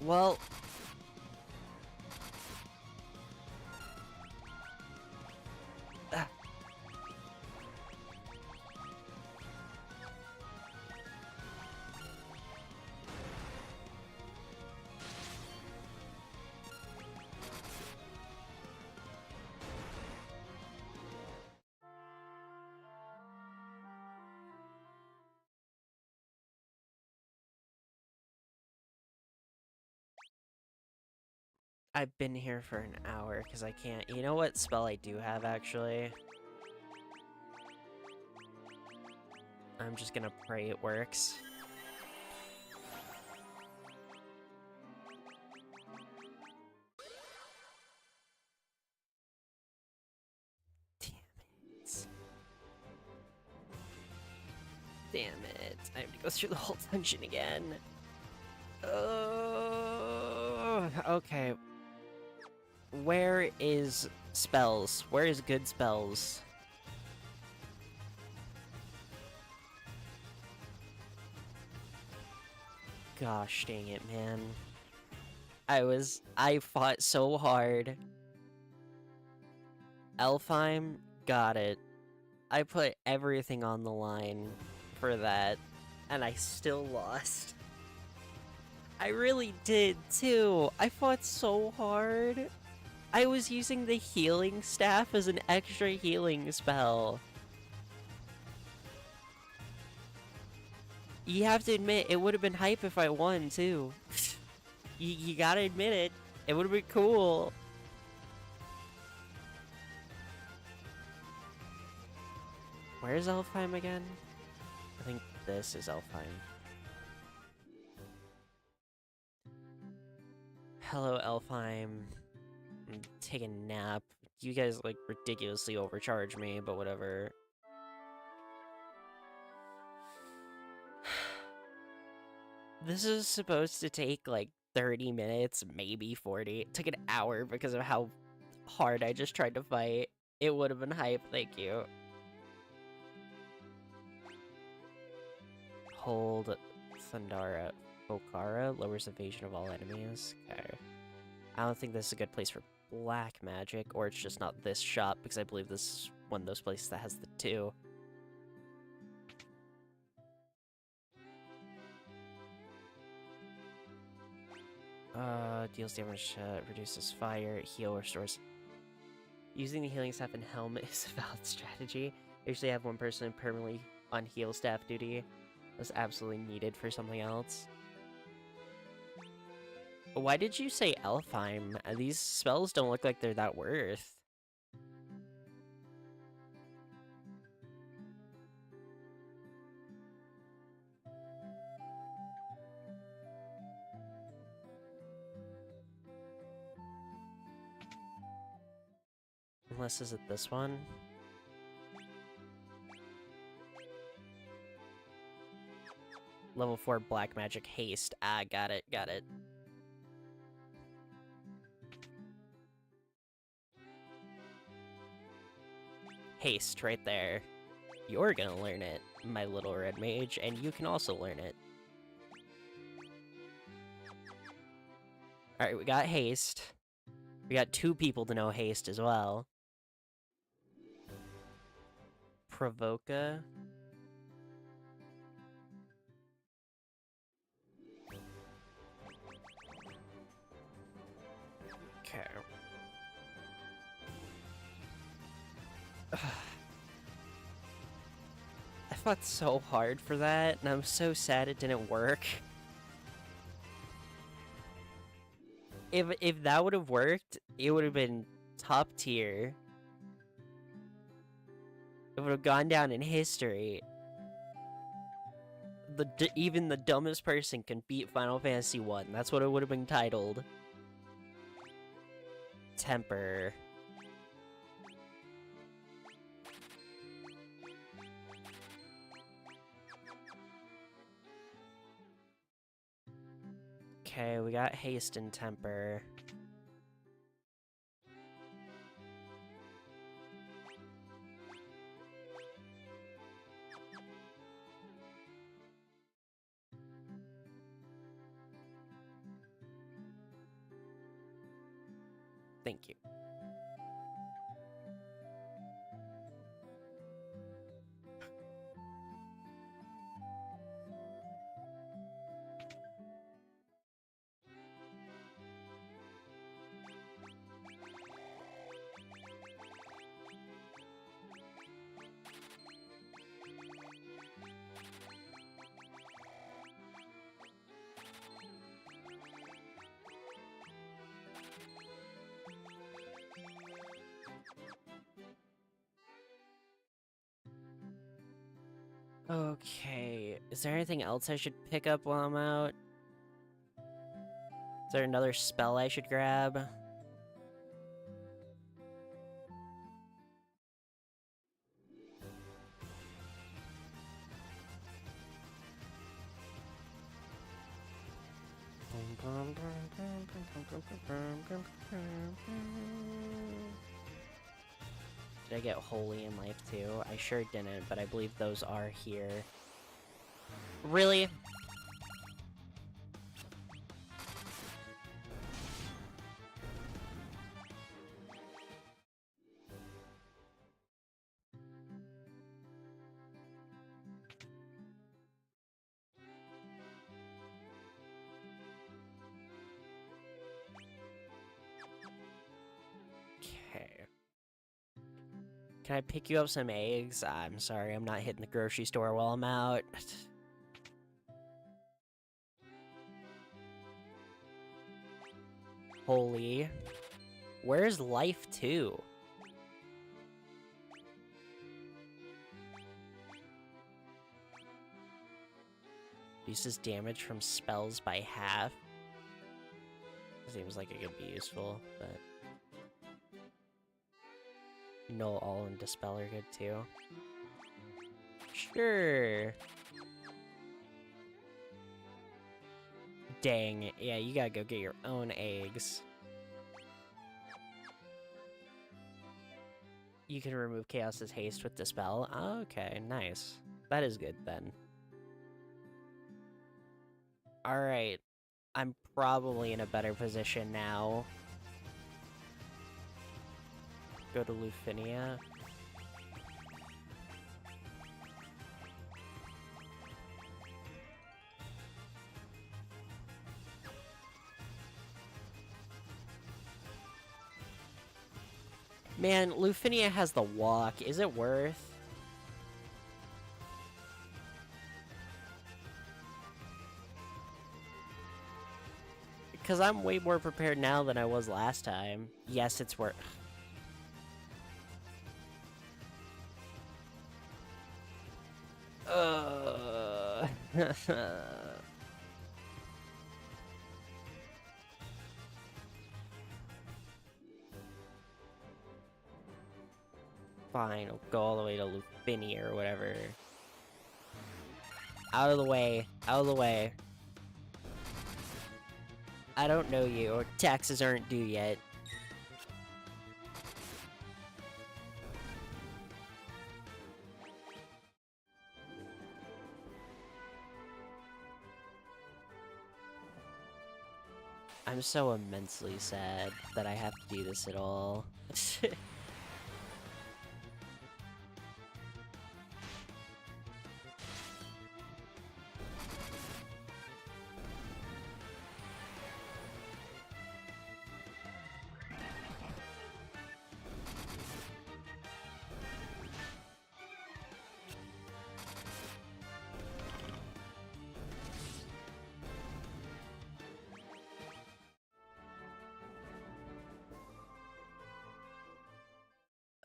Well... I've been here for an hour because I can't. You know what spell I do have actually? I'm just gonna pray it works. Damn it. I have to go through the whole dungeon again. Oh, okay. Where is spells? Where is good spells? Gosh dang it, man. I fought so hard. Elfheim, got it. I put everything on the line for that, and I still lost. I really did, too. I fought so hard. I was using the healing staff as an extra healing spell. You have to admit, it would have been hype if I won, too. You gotta admit it. It would have been cool. Where's Elfheim again? I think this is Elfheim. Hello, Elfheim. I'm taking a nap. You guys, like, ridiculously overcharge me, but whatever. This is supposed to take, like, 30 minutes, maybe 40. It took an hour because of how hard I just tried to fight. It would have been hype, thank you. Hold Thundara Okara, lowers evasion of all enemies. Okay. I don't think this is a good place for black magic, or it's just not this shop, because I believe this is one of those places that has the two. Deals damage, reduces fire, heal, restores. Using the healing staff and helmet is a valid strategy. I usually have one person permanently on heal staff duty. Was absolutely needed for something else. Why did you say Elfheim? These spells don't look like they're that worth. Unless, is it this one? Level 4 black magic haste. Ah, got it, got it. Haste right there. You're gonna learn it, my little red mage, and you can also learn it. Alright, we got haste. We got 2 people to know haste as well. Provoca. Okay. I fought so hard for that, and I'm so sad it didn't work. If that would have worked, it would have been top tier. It would have gone down in history. Even the dumbest person can beat Final Fantasy 1. That's what it would have been titled. Temper. Okay, we got haste and temper. Thank you. Okay, is there anything else I should pick up while I'm out? Is there another spell I should grab? Did I get Holy in Life too? I sure didn't, but I believe those are here. Really? Okay. Can I pick you up some eggs? I'm sorry, I'm not hitting the grocery store while I'm out. Holy. Where's Life 2? Reduces damage from spells by half. Seems like it could be useful, but... Null, All, and Dispel are good too. Sure. Dang, yeah, you gotta go get your own eggs. You can remove Chaos's haste with Dispel. Okay, nice. That is good then. Alright. I'm probably in a better position now. Go to Lufinia. Man, Lufinia has the walk. Is it worth? Because I'm way more prepared now than I was last time. Yes, it's worth... Fine, I'll go all the way to Lufinia or whatever. Out of the way. Out of the way. I don't know you. Taxes aren't due yet. I'm so immensely sad that I have to do this at all.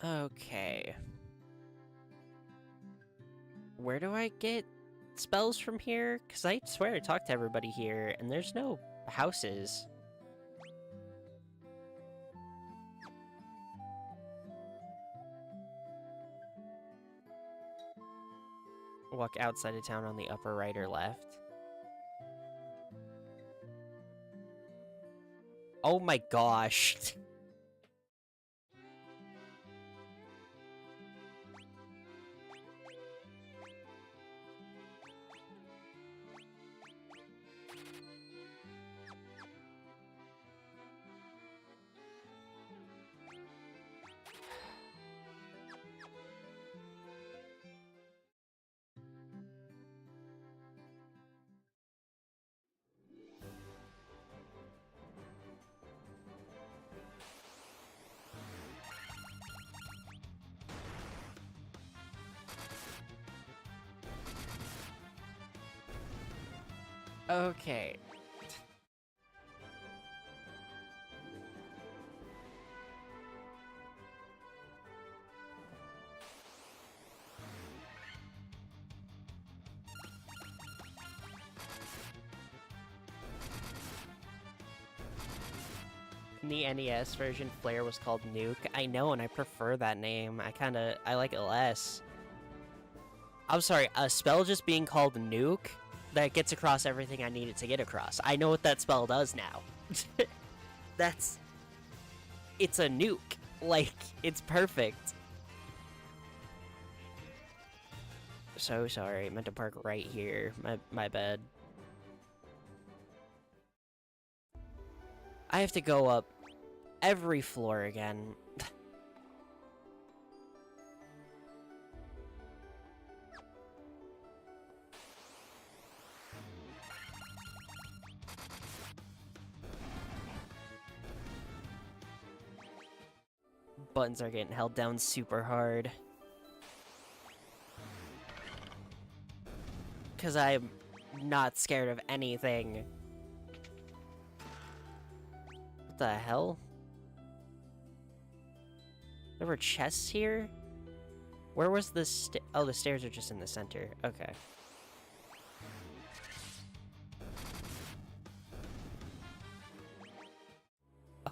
Okay. Where do I get spells from here? Because I swear I talked to everybody here, and there's no houses. Walk outside of town on the upper right or left. Oh my gosh. Okay. the NES version, Flare was called Nuke. I know, and I prefer that name. I like it less. I'm sorry, a spell just being called Nuke, that gets across everything I need it to get across. I know what that spell does now. It's a nuke. Like, it's perfect. So sorry, I meant to park right here. My bad. I have to go up every floor again. Buttons are getting held down super hard. Because I'm not scared of anything. What the hell? There were chests here? Where was the oh, the stairs are just in the center. Okay.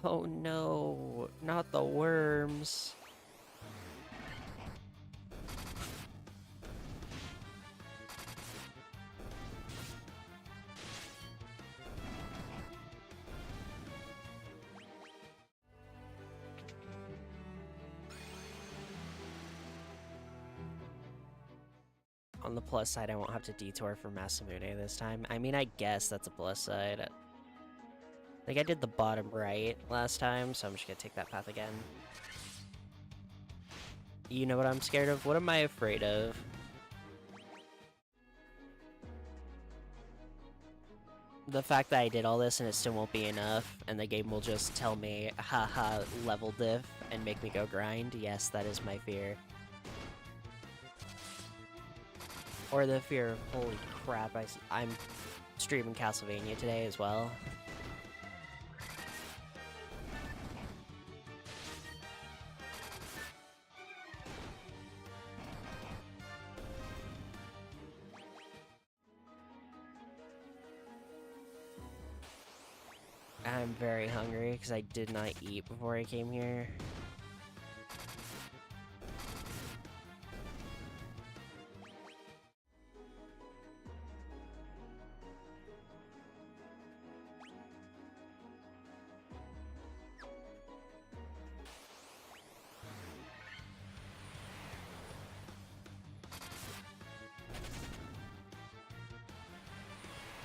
Oh no, not the worms. On the plus side, I won't have to detour for Masamune this time. I mean, I guess that's a plus side. I think I did the bottom right last time, so I'm just gonna take that path again. You know what I'm scared of? What am I afraid of? The fact that I did all this and it still won't be enough, and the game will just tell me, haha, level diff, and make me go grind. Yes, that is my fear. Or the fear of, holy crap, I'm streaming Castlevania today as well. I'm very hungry because I did not eat before I came here.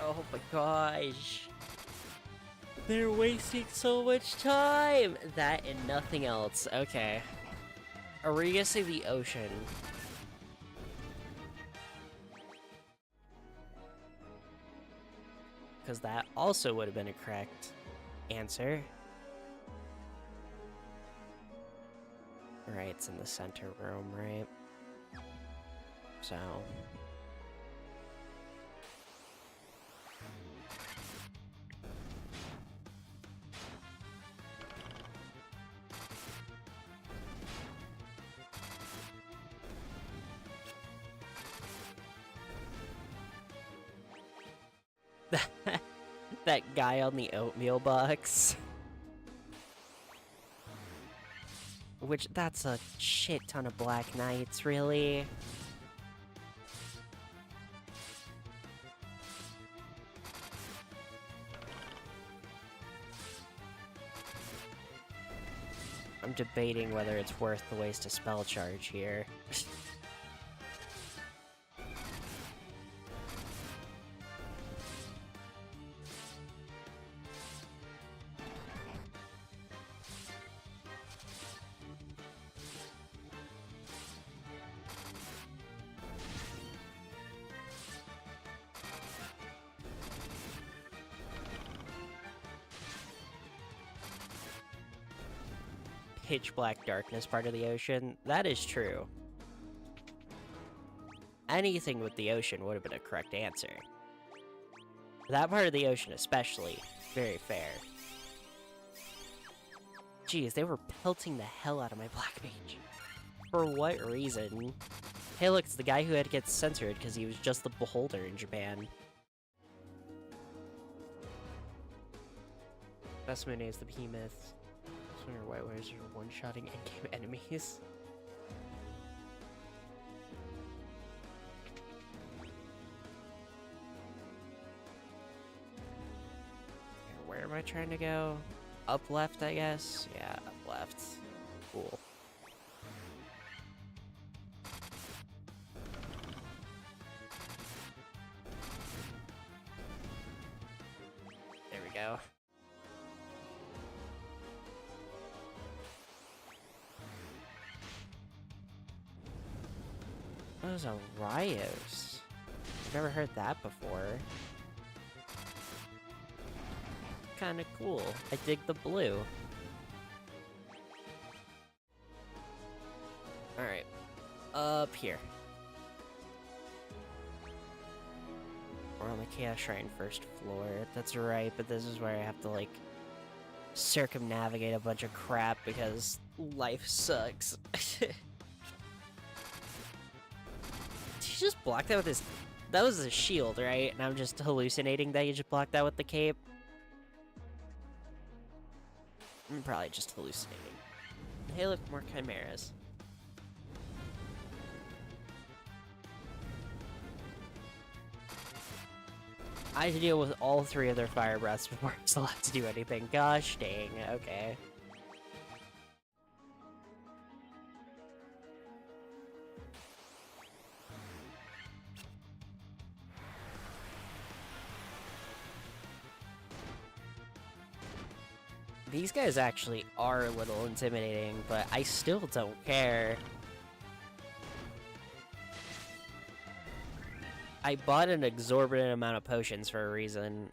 Oh my gosh. They're wasting so much time! That and nothing else. Okay. Are we gonna say the ocean? Because that also would have been a correct answer. Right, it's in the center room, right? So... that guy on the oatmeal box. Which, that's a shit ton of Black Knights, really? I'm debating whether it's worth the waste of spell charge here. Pitch black darkness part of the ocean. That is true. Anything with the ocean would have been a correct answer. That part of the ocean especially. Very fair. Geez, they were pelting the hell out of my Black Mage. For what reason? Hey look, it's the guy who had to get censored because he was just the beholder in Japan. Masamune is the behemoth. Marksman or White Wizard are one-shotting in-game enemies. Where am I trying to go? Up left, I guess? Yeah, up left. Cool. There we go. That was a Rios. Never heard that before. Kinda cool. I dig the blue. Alright. Up here. We're on the Chaos Shrine first floor. That's right, but this is where I have to, like, circumnavigate a bunch of crap because life sucks. Did he just block that with his... That was a shield, right? And I'm just hallucinating that he just blocked that with the cape. I'm probably just hallucinating. Hey, look, more chimeras. I had to deal with all 3 of their fire breaths before I was allowed to do anything. Gosh dang, okay. These guys actually are a little intimidating, but I still don't care. I bought an exorbitant amount of potions for a reason.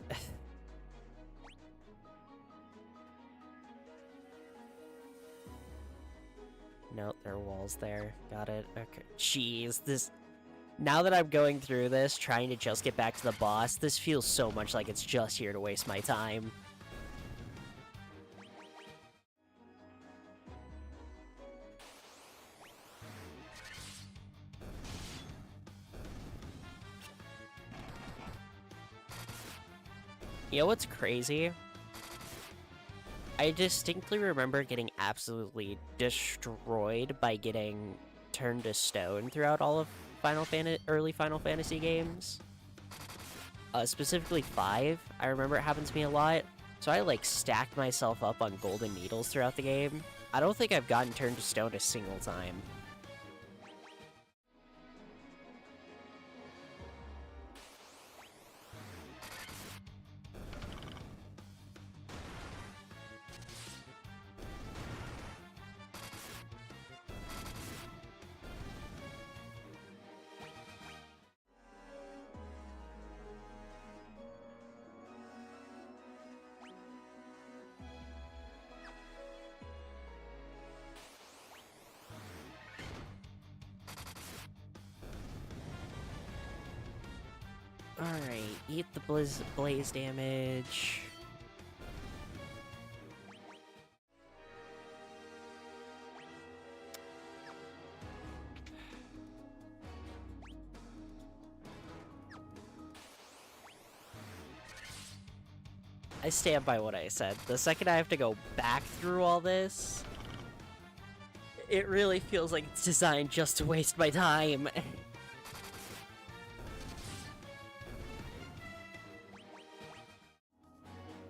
Nope, there are walls there. Got it. Okay. Jeez, this... Now that I'm going through this, trying to just get back to the boss, this feels so much like it's just here to waste my time. You know what's crazy? I distinctly remember getting absolutely destroyed by getting turned to stone throughout all of early Final Fantasy games. Specifically 5. I remember it happened to me a lot. So I like stacked myself up on golden needles throughout the game. I don't think I've gotten turned to stone a single time. Alright, eat the blaze damage. I stand by what I said. The second I have to go back through all this, it really feels like it's designed just to waste my time.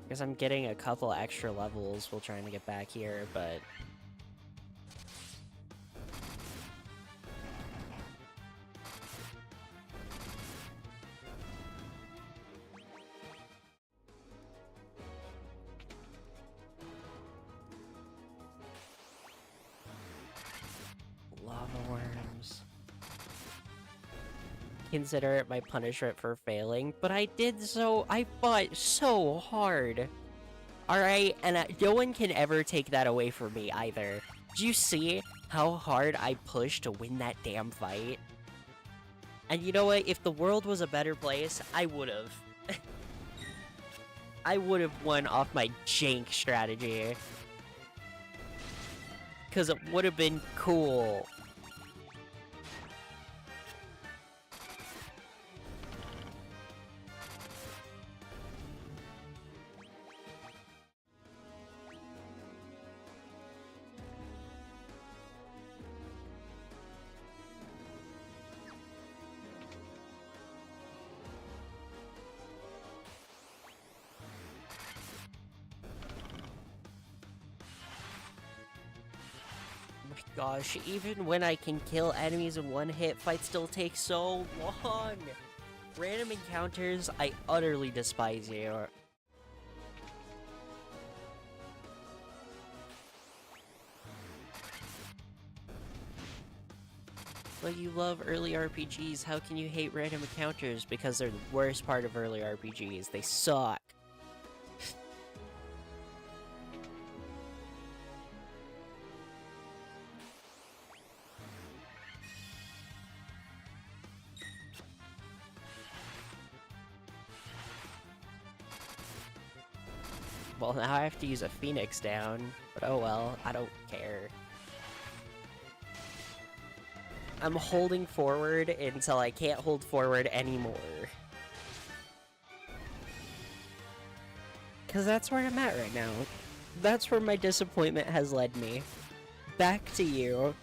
Because I'm getting a couple extra levels while trying to get back here, but... Lava worms. Consider it my punishment for failing, but I fought so hard. Alright, and no one can ever take that away from me either. Do you see how hard I pushed to win that damn fight? And you know what? If the world was a better place, I would've. I would've won off my jank strategy. Because it would've been cool. gosh, even when I can kill enemies in one hit, fights still take so long. Random encounters, I utterly despise you. But you love early RPGs, how can you hate random encounters? Because they're the worst part of early RPGs. They suck. Well, now I have to use a Phoenix down, but oh well, I don't care. I'm holding forward until I can't hold forward anymore. Because that's where I'm at right now. That's where my disappointment has led me. Back to you.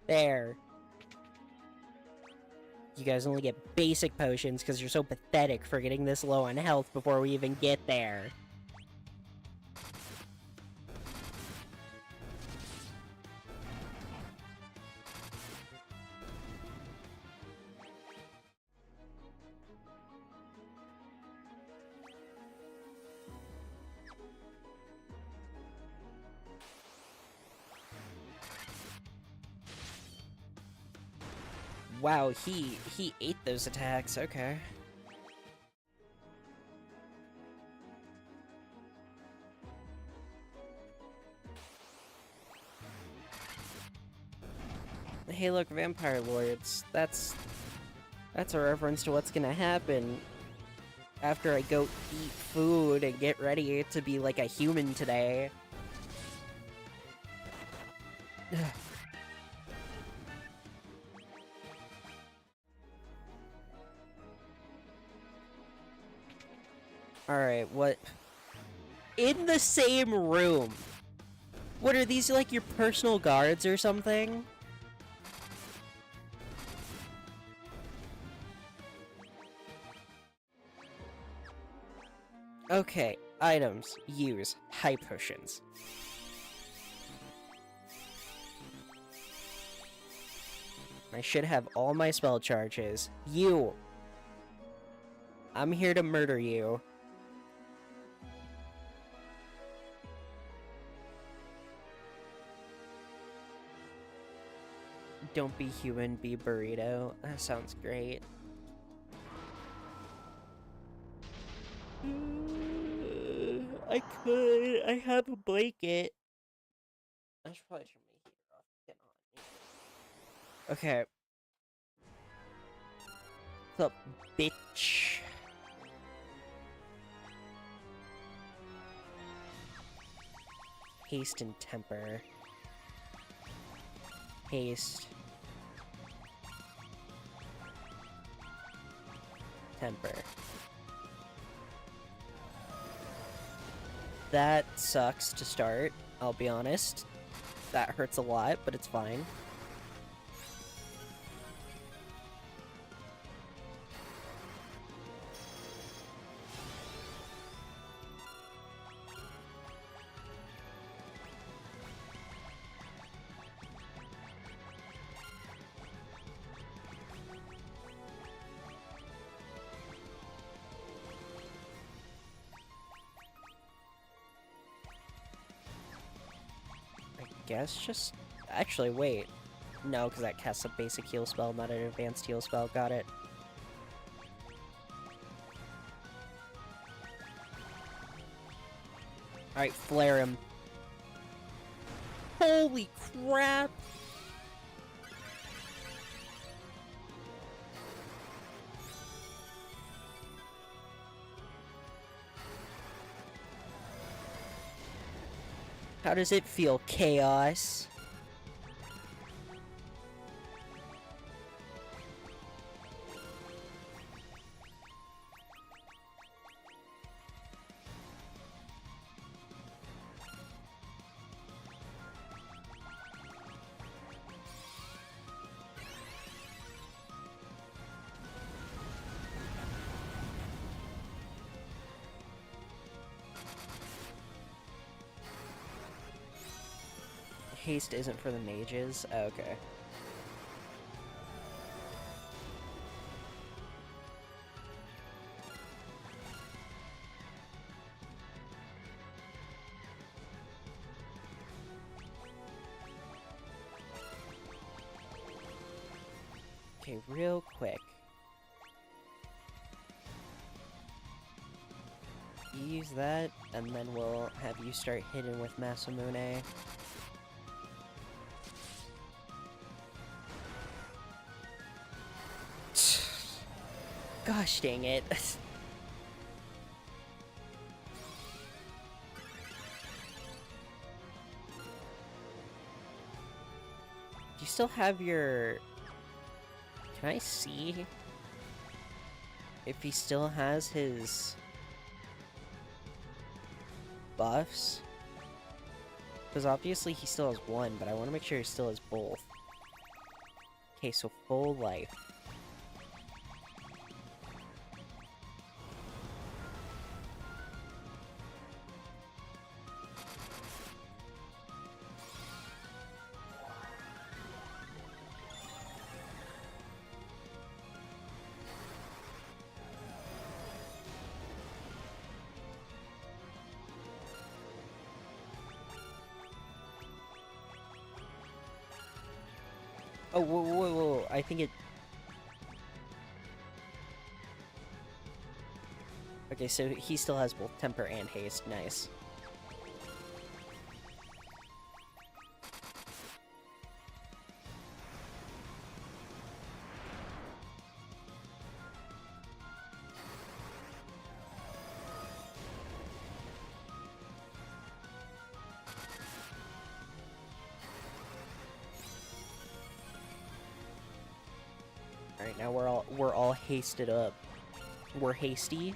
There. You guys only get basic potions because you're so pathetic for getting this low on health before we even get there. Wow, he ate those attacks, okay. Hey look, Vampire Lords, that's a reference to what's gonna happen after I go eat food and get ready to be like a human today. Alright, what? In the same room! What are these, like, your personal guards or something? Okay, items. Use. High potions. I should have all my spell charges. You! I'm here to murder you. Don't be human, be burrito. That sounds great. I could. I have a blanket. I should probably turn my heater off. Get on. Okay. What's up, bitch? Haste and temper. Haste. Temper. That sucks to start, I'll be honest. That hurts a lot, but it's fine. Guess just... Actually, wait. No, because that casts a basic heal spell, not an advanced heal spell. Got it. Alright, flare him. Holy crap! How does it feel, Chaos? Haste isn't for the mages? Oh, okay. Okay, real quick. You use that, and then we'll have you start hitting with Masamune. Gosh dang it. Do you still have your... Can I see if he still has his buffs? Because obviously he still has one, but I want to make sure he still has both. Okay, so full life. Oh, whoa, I think it... Okay, so he still has both temper and haste. Nice. Alright, now we're all hasted up. We're hasty.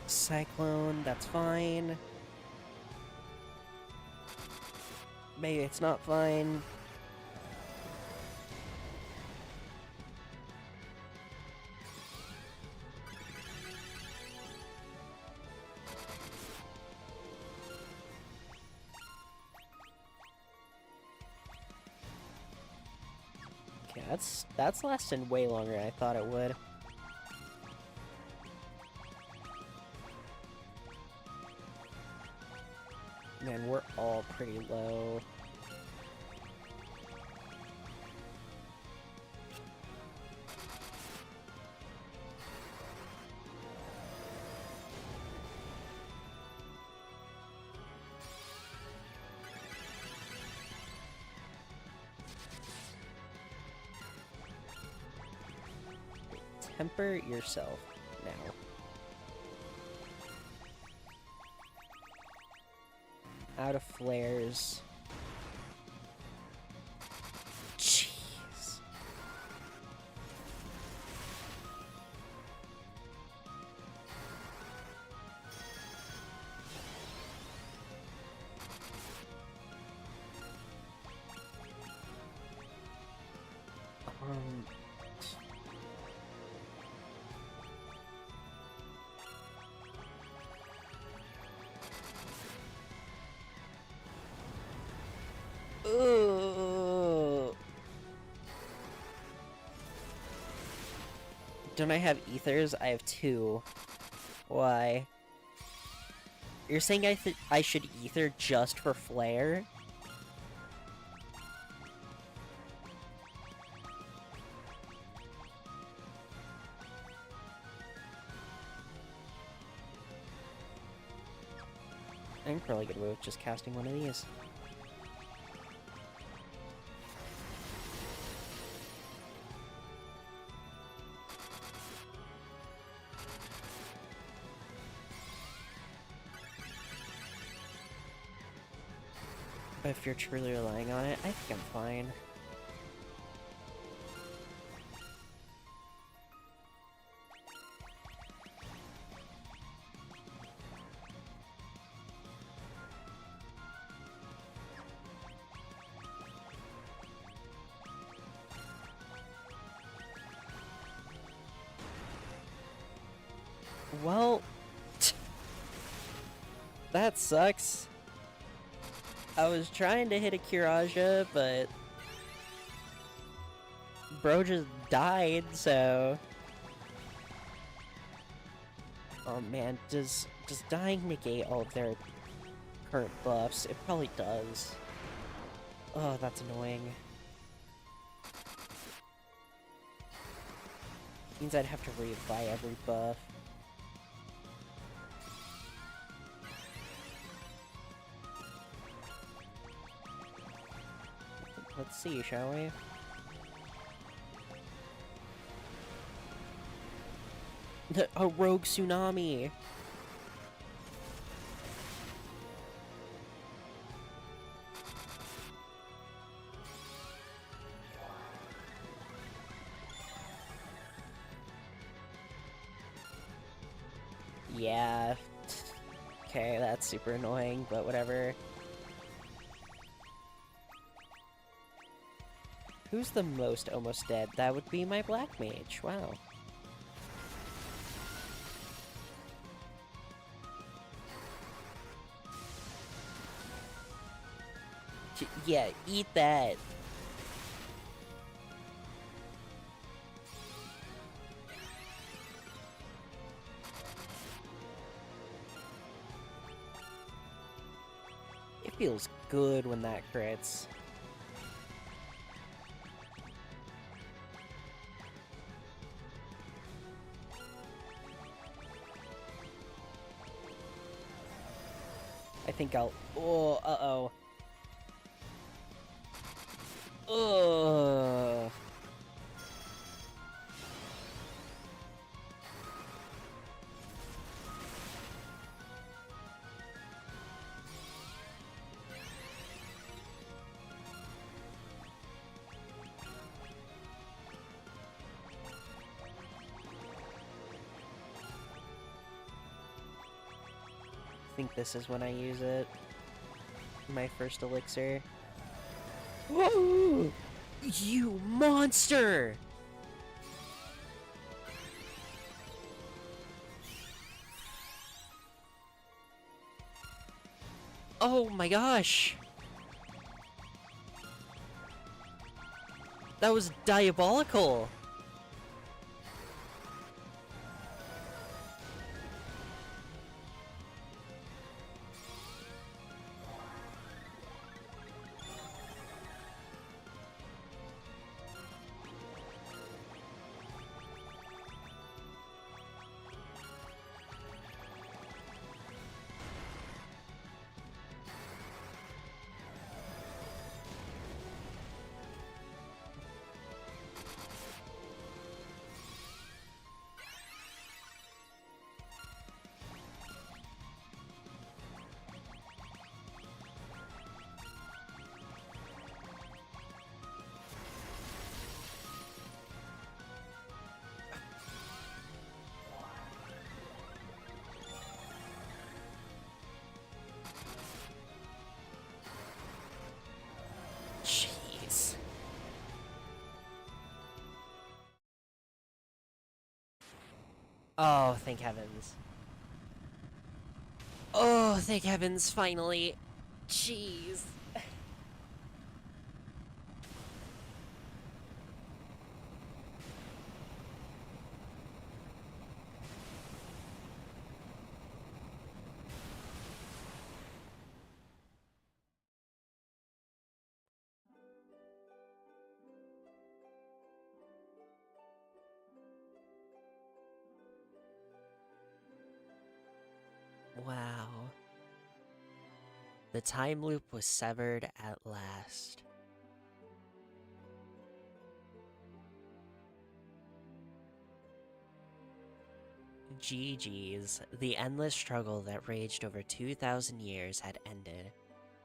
Cyclone, that's fine. Maybe it's not fine. Okay, that's lasting way longer than I thought it would. Man, we're all pretty low. Temper yourself now. Out of flares. Jeez. don't I have ethers? I have 2. Why? You're saying I should ether just for flare? I'm probably good with just casting one of these. If you're truly relying on it, I think I'm fine. Well, that sucks. I was trying to hit a Kiraja, but bro just died, so... Oh man, does dying negate all of their current buffs? It probably does. Oh, that's annoying. Means I'd have to reapply every buff. Let's see, shall we? A rogue tsunami! Yeah. Okay, that's super annoying, but whatever. Who's the most almost dead? That would be my black mage. Wow. Yeah, eat that. It feels good when that crits. I think I'll... Oh, uh-oh. Ugh. I think this is when I use it. My first elixir. Whoa! You monster! Oh my gosh! That was diabolical! Jeez. Oh, thank heavens. Oh, thank heavens, finally. Jeez. The time loop was severed at last. GG's, the endless struggle that raged over 2,000 years had ended,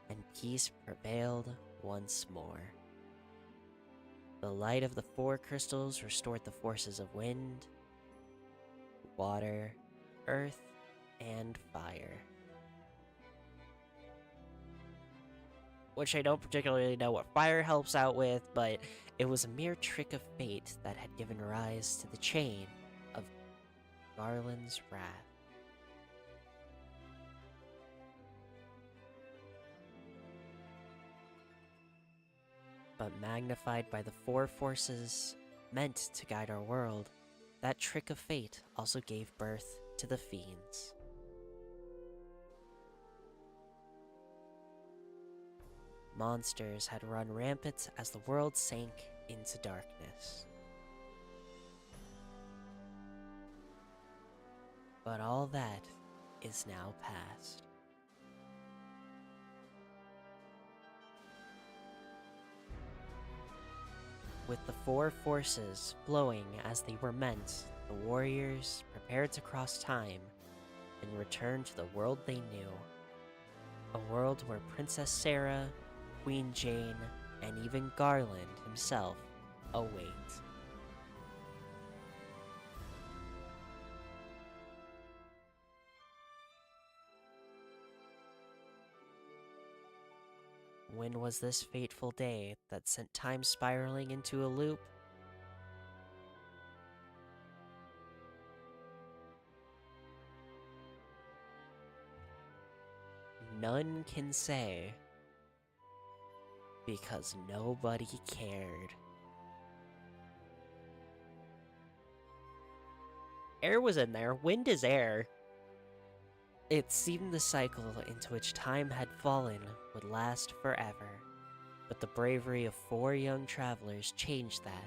and peace prevailed once more. The light of the four crystals restored the forces of wind, water, earth, and fire. Which I don't particularly know what fire helps out with, but it was a mere trick of fate that had given rise to the chain of Garland's wrath. But magnified by the four forces meant to guide our world, that trick of fate also gave birth to the fiends. Monsters had run rampant as the world sank into darkness. But all that is now past. With the four forces flowing as they were meant, the warriors prepared to cross time and return to the world they knew. A world where Princess Sarah, Queen Jane, and even Garland himself await. When was this fateful day that sent time spiraling into a loop? None can say, because nobody cared. Air was in there. Wind is air. It seemed the cycle into which time had fallen would last forever, but the bravery of four young travelers changed that.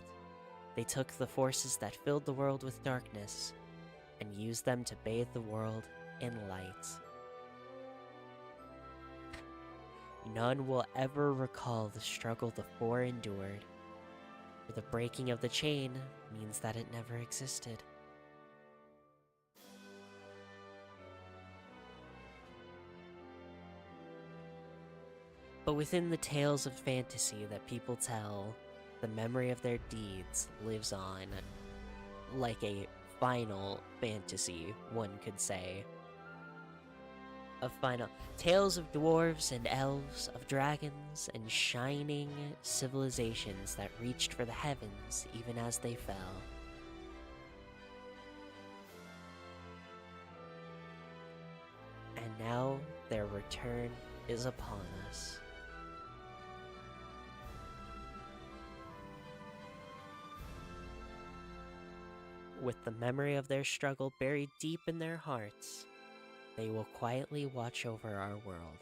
They took the forces that filled the world with darkness and used them to bathe the world in light. None will ever recall the struggle the four endured, for the breaking of the chain means that it never existed. But within the tales of fantasy that people tell, the memory of their deeds lives on, like a final fantasy, one could say. Of final tales of dwarves and elves, of dragons and shining civilizations that reached for the heavens even as they fell. And now their return is upon us. With the memory of their struggle buried deep in their hearts, they will quietly watch over our world.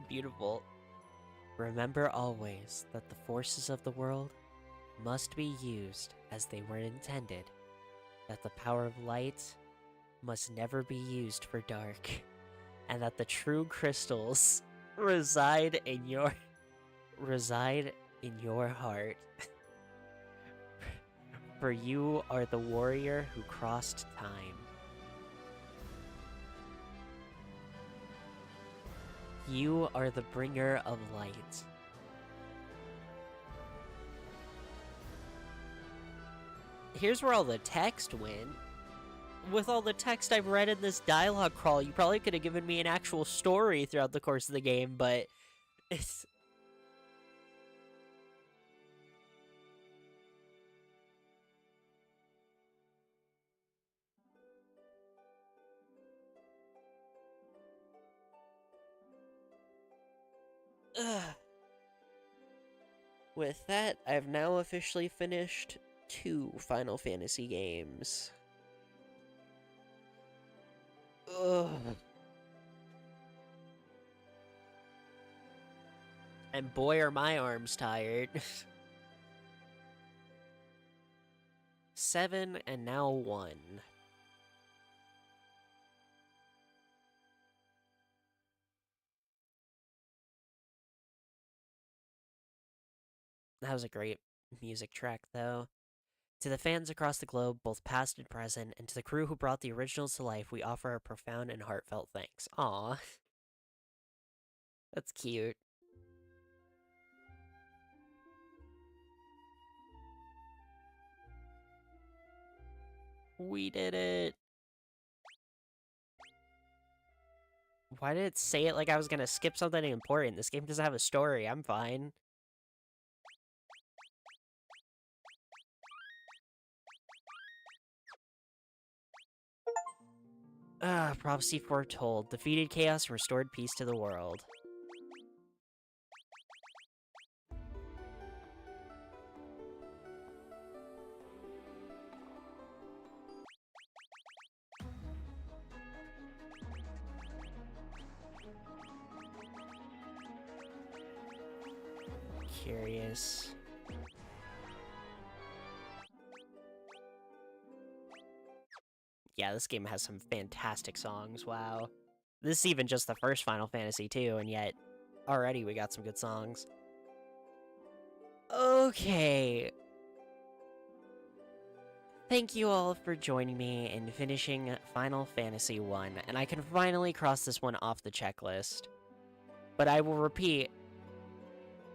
Beautiful. Remember always that the forces of the world must be used as they were intended, that the power of light must never be used for dark, and that the true crystals reside in your heart. For you are the warrior who crossed time. You are the bringer of light. Here's where all the text went. With all the text I've read in this dialogue crawl, you probably could have given me an actual story throughout the course of the game, but it's... With that, I've now officially finished 2 Final Fantasy games. Ugh. And boy are my arms tired. 7 and now 1. That was a great music track, though. To the fans across the globe, both past and present, and to the crew who brought the originals to life, we offer our profound and heartfelt thanks. Aw. That's cute. We did it. Why did it say it like I was gonna skip something important? This game doesn't have a story. I'm fine. Prophecy foretold. Defeated chaos and restored peace to the world. Curious. Yeah, this game has some fantastic songs, wow. This is even just the first Final Fantasy too, and yet already we got some good songs. Okay. Thank you all for joining me in finishing Final Fantasy 1, and I can finally cross this one off the checklist. But I will repeat,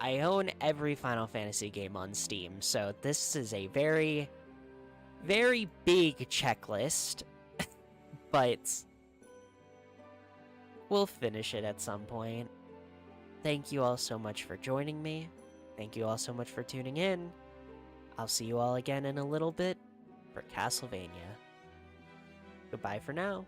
I own every Final Fantasy game on Steam, so this is a very, very big checklist, but we'll finish it at some point. Thank you all so much for joining me. Thank you all so much for tuning in. I'll see you all again in a little bit for Castlevania. Goodbye for now.